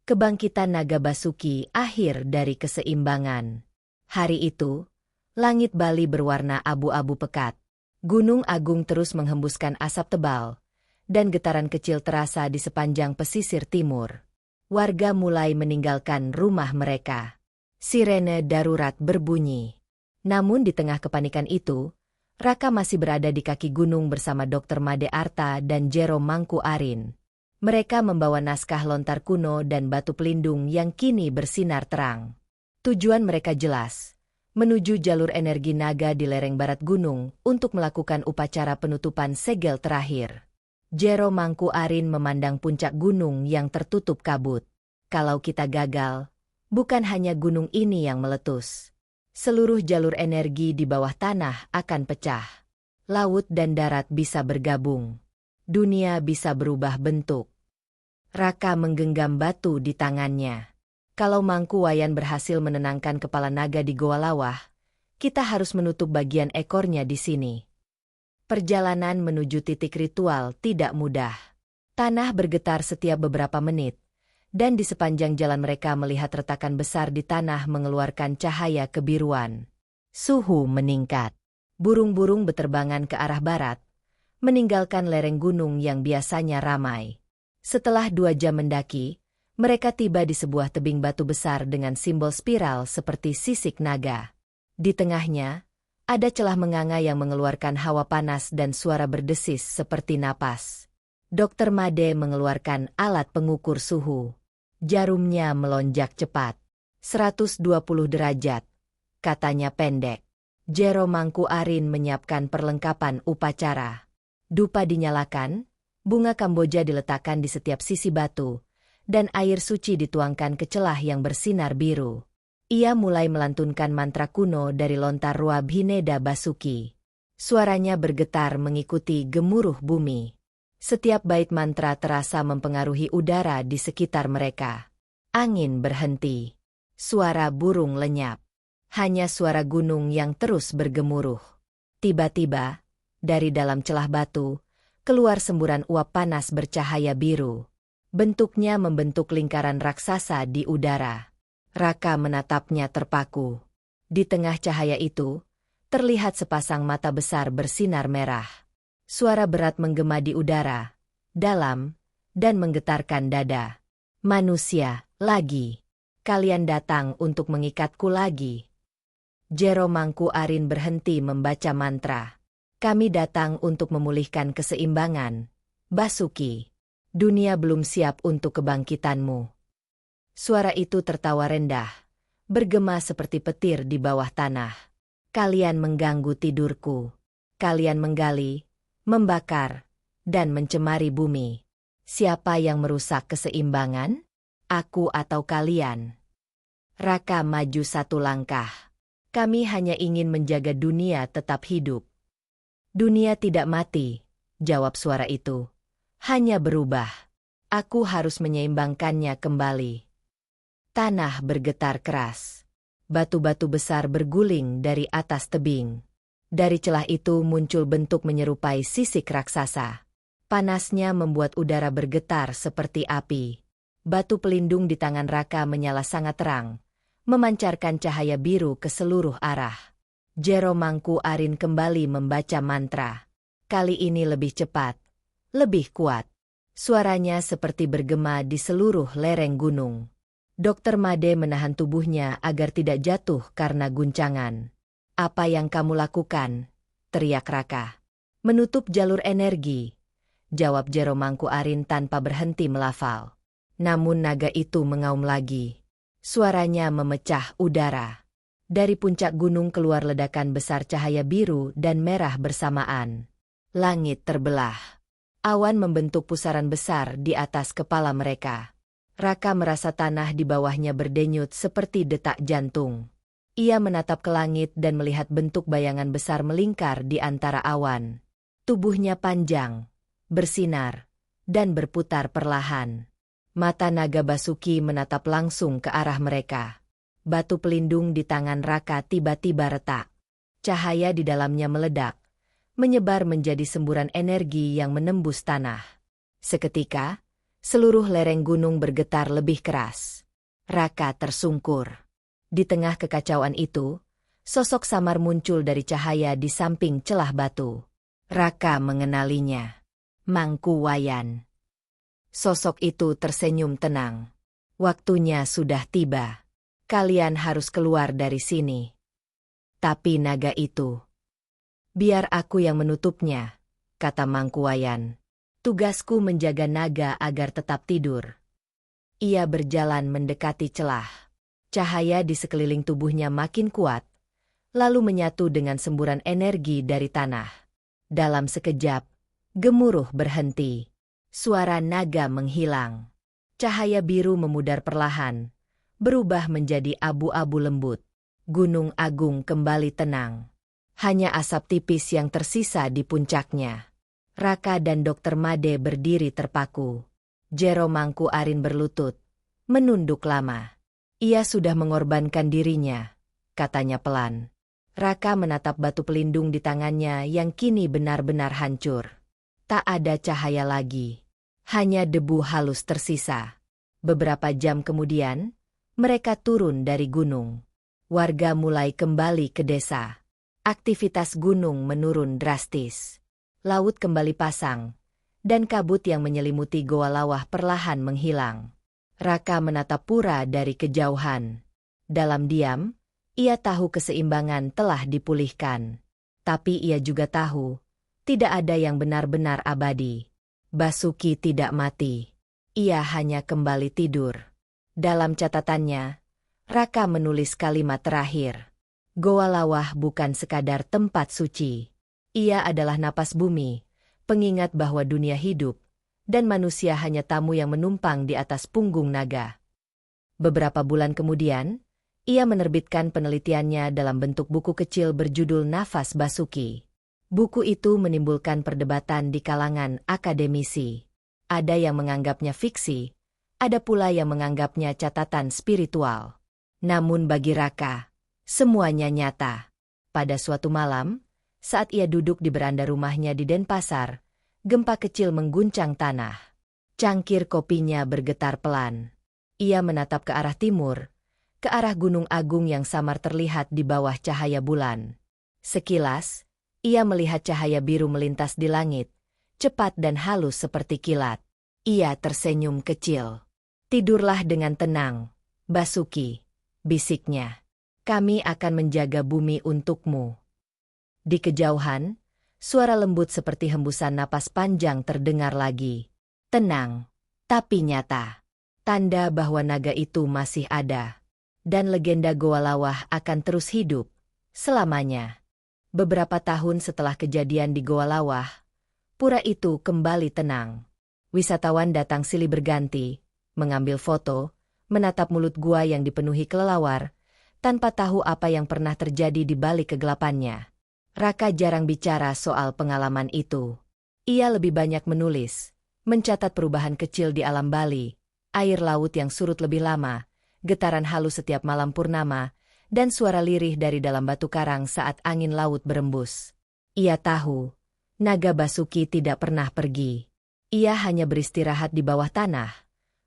Kebangkitan naga Basuki akhir dari keseimbangan. Hari itu, langit Bali berwarna abu-abu pekat. Gunung Agung terus menghembuskan asap tebal, dan getaran kecil terasa di sepanjang pesisir timur. Warga mulai meninggalkan rumah mereka. Sirene darurat berbunyi. Namun di tengah kepanikan itu, Raka masih berada di kaki gunung bersama Dokter Made Arta dan Jero Mangku Arin. Mereka membawa naskah lontar kuno dan batu pelindung yang kini bersinar terang. Tujuan mereka jelas, menuju jalur energi naga di lereng barat gunung untuk melakukan upacara penutupan segel terakhir. Jero Mangku Arin memandang puncak gunung yang tertutup kabut. Kalau kita gagal, bukan hanya gunung ini yang meletus. Seluruh jalur energi di bawah tanah akan pecah. Laut dan darat bisa bergabung. Dunia bisa berubah bentuk. Raka menggenggam batu di tangannya. Kalau Mangku Wayan berhasil menenangkan kepala naga di Goa Lawah, kita harus menutup bagian ekornya di sini. Perjalanan menuju titik ritual tidak mudah. Tanah bergetar setiap beberapa menit, dan di sepanjang jalan mereka melihat retakan besar di tanah mengeluarkan cahaya kebiruan. Suhu meningkat. Burung-burung beterbangan ke arah barat, meninggalkan lereng gunung yang biasanya ramai. Setelah 2 jam mendaki, mereka tiba di sebuah tebing batu besar dengan simbol spiral seperti sisik naga. Di tengahnya, ada celah menganga yang mengeluarkan hawa panas dan suara berdesis seperti napas. Dokter Made mengeluarkan alat pengukur suhu. Jarumnya melonjak cepat. 120 derajat, katanya pendek. Jero Mangku Arin menyiapkan perlengkapan upacara. Dupa dinyalakan, bunga Kamboja diletakkan di setiap sisi batu, dan air suci dituangkan ke celah yang bersinar biru. Ia mulai melantunkan mantra kuno dari lontar Ruab Hineda Basuki. Suaranya bergetar mengikuti gemuruh bumi. Setiap bait mantra terasa mempengaruhi udara di sekitar mereka. Angin berhenti. Suara burung lenyap. Hanya suara gunung yang terus bergemuruh. Tiba-tiba, dari dalam celah batu, keluar semburan uap panas bercahaya biru. Bentuknya membentuk lingkaran raksasa di udara. Raka menatapnya terpaku. Di tengah cahaya itu, terlihat sepasang mata besar bersinar merah. Suara berat menggema di udara, dalam, dan menggetarkan dada. Manusia, lagi. Kalian datang untuk mengikatku lagi. Jero Mangku Arin berhenti membaca mantra. Kami datang untuk memulihkan keseimbangan. Basuki. Dunia belum siap untuk kebangkitanmu. Suara itu tertawa rendah, bergema seperti petir di bawah tanah. Kalian mengganggu tidurku. Kalian menggali, membakar, dan mencemari bumi. Siapa yang merusak keseimbangan? Aku atau kalian? Raka maju satu langkah. Kami hanya ingin menjaga dunia tetap hidup. Dunia tidak mati, jawab suara itu. Hanya berubah. Aku harus menyeimbangkannya kembali. Tanah bergetar keras. Batu-batu besar berguling dari atas tebing. Dari celah itu muncul bentuk menyerupai sisik raksasa. Panasnya membuat udara bergetar seperti api. Batu pelindung di tangan Raka menyala sangat terang, memancarkan cahaya biru ke seluruh arah. Jero Mangku Arin kembali membaca mantra. Kali ini lebih cepat, lebih kuat. Suaranya seperti bergema di seluruh lereng gunung. Dokter Made menahan tubuhnya agar tidak jatuh karena guncangan. Apa yang kamu lakukan? Teriak Raka. Menutup jalur energi, jawab Jero Mangku Arin tanpa berhenti melafal. Namun naga itu mengaum lagi. Suaranya memecah udara. Dari puncak gunung keluar ledakan besar cahaya biru dan merah bersamaan. Langit terbelah. Awan membentuk pusaran besar di atas kepala mereka. Raka merasa tanah di bawahnya berdenyut seperti detak jantung. Ia menatap ke langit dan melihat bentuk bayangan besar melingkar di antara awan. Tubuhnya panjang, bersinar, dan berputar perlahan. Mata naga Basuki menatap langsung ke arah mereka. Batu pelindung di tangan Raka tiba-tiba retak. Cahaya di dalamnya meledak, menyebar menjadi semburan energi yang menembus tanah. Seketika, seluruh lereng gunung bergetar lebih keras. Raka tersungkur. Di tengah kekacauan itu, sosok samar muncul dari cahaya di samping celah batu. Raka mengenalinya. Mangku Wayan. Sosok itu tersenyum tenang. Waktunya sudah tiba. Kalian harus keluar dari sini. Tapi naga itu. Biar aku yang menutupnya, kata Mangku Wayan. Tugasku menjaga naga agar tetap tidur. Ia berjalan mendekati celah. Cahaya di sekeliling tubuhnya makin kuat, lalu menyatu dengan semburan energi dari tanah. Dalam sekejap, gemuruh berhenti. Suara naga menghilang. Cahaya biru memudar perlahan, berubah menjadi abu-abu lembut. Gunung Agung kembali tenang. Hanya asap tipis yang tersisa di puncaknya. Raka dan Dokter Made berdiri terpaku. Jero Mangku Arin berlutut, menunduk lama. Ia sudah mengorbankan dirinya, katanya pelan. Raka menatap batu pelindung di tangannya yang kini benar-benar hancur. Tak ada cahaya lagi. Hanya debu halus tersisa. Beberapa jam kemudian, mereka turun dari gunung. Warga mulai kembali ke desa. Aktivitas gunung menurun drastis. Laut kembali pasang, dan kabut yang menyelimuti Goa Lawah perlahan menghilang. Raka menatap pura dari kejauhan. Dalam diam, ia tahu keseimbangan telah dipulihkan. Tapi ia juga tahu, tidak ada yang benar-benar abadi. Basuki tidak mati. Ia hanya kembali tidur. Dalam catatannya, Raka menulis kalimat terakhir. Goa Lawah bukan sekadar tempat suci. Ia adalah napas bumi, pengingat bahwa dunia hidup, dan manusia hanya tamu yang menumpang di atas punggung naga. Beberapa bulan kemudian, ia menerbitkan penelitiannya dalam bentuk buku kecil berjudul Nafas Basuki. Buku itu menimbulkan perdebatan di kalangan akademisi. Ada yang menganggapnya fiksi, ada pula yang menganggapnya catatan spiritual. Namun bagi Raka, semuanya nyata. Pada suatu malam, saat ia duduk di beranda rumahnya di Denpasar, gempa kecil mengguncang tanah. Cangkir kopinya bergetar pelan. Ia menatap ke arah timur, ke arah Gunung Agung yang samar terlihat di bawah cahaya bulan. Sekilas, ia melihat cahaya biru melintas di langit, cepat dan halus seperti kilat. Ia tersenyum kecil. "Tidurlah dengan tenang, Basuki," bisiknya. "Kami akan menjaga bumi untukmu." Di kejauhan, suara lembut seperti hembusan napas panjang terdengar lagi. Tenang, tapi nyata. Tanda bahwa naga itu masih ada. Dan legenda Goa Lawah akan terus hidup selamanya. Beberapa tahun setelah kejadian di Goa Lawah, pura itu kembali tenang. Wisatawan datang silih berganti, mengambil foto, menatap mulut gua yang dipenuhi kelelawar, tanpa tahu apa yang pernah terjadi di balik kegelapannya. Raka jarang bicara soal pengalaman itu. Ia lebih banyak menulis, mencatat perubahan kecil di alam Bali, air laut yang surut lebih lama, getaran halus setiap malam purnama, dan suara lirih dari dalam batu karang saat angin laut berembus. Ia tahu, naga Basuki tidak pernah pergi. Ia hanya beristirahat di bawah tanah,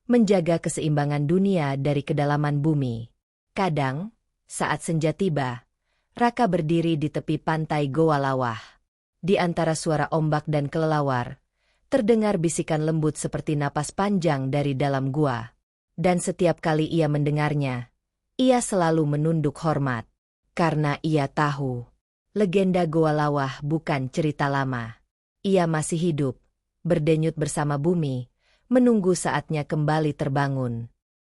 menjaga keseimbangan dunia dari kedalaman bumi. Kadang, saat senja tiba, Raka berdiri di tepi pantai Goa Lawah. Di antara suara ombak dan kelelawar, terdengar bisikan lembut seperti napas panjang dari dalam gua. Dan setiap kali ia mendengarnya, ia selalu menunduk hormat. Karena ia tahu, legenda Goa Lawah bukan cerita lama. Ia masih hidup, berdenyut bersama bumi, menunggu saatnya kembali terbangun.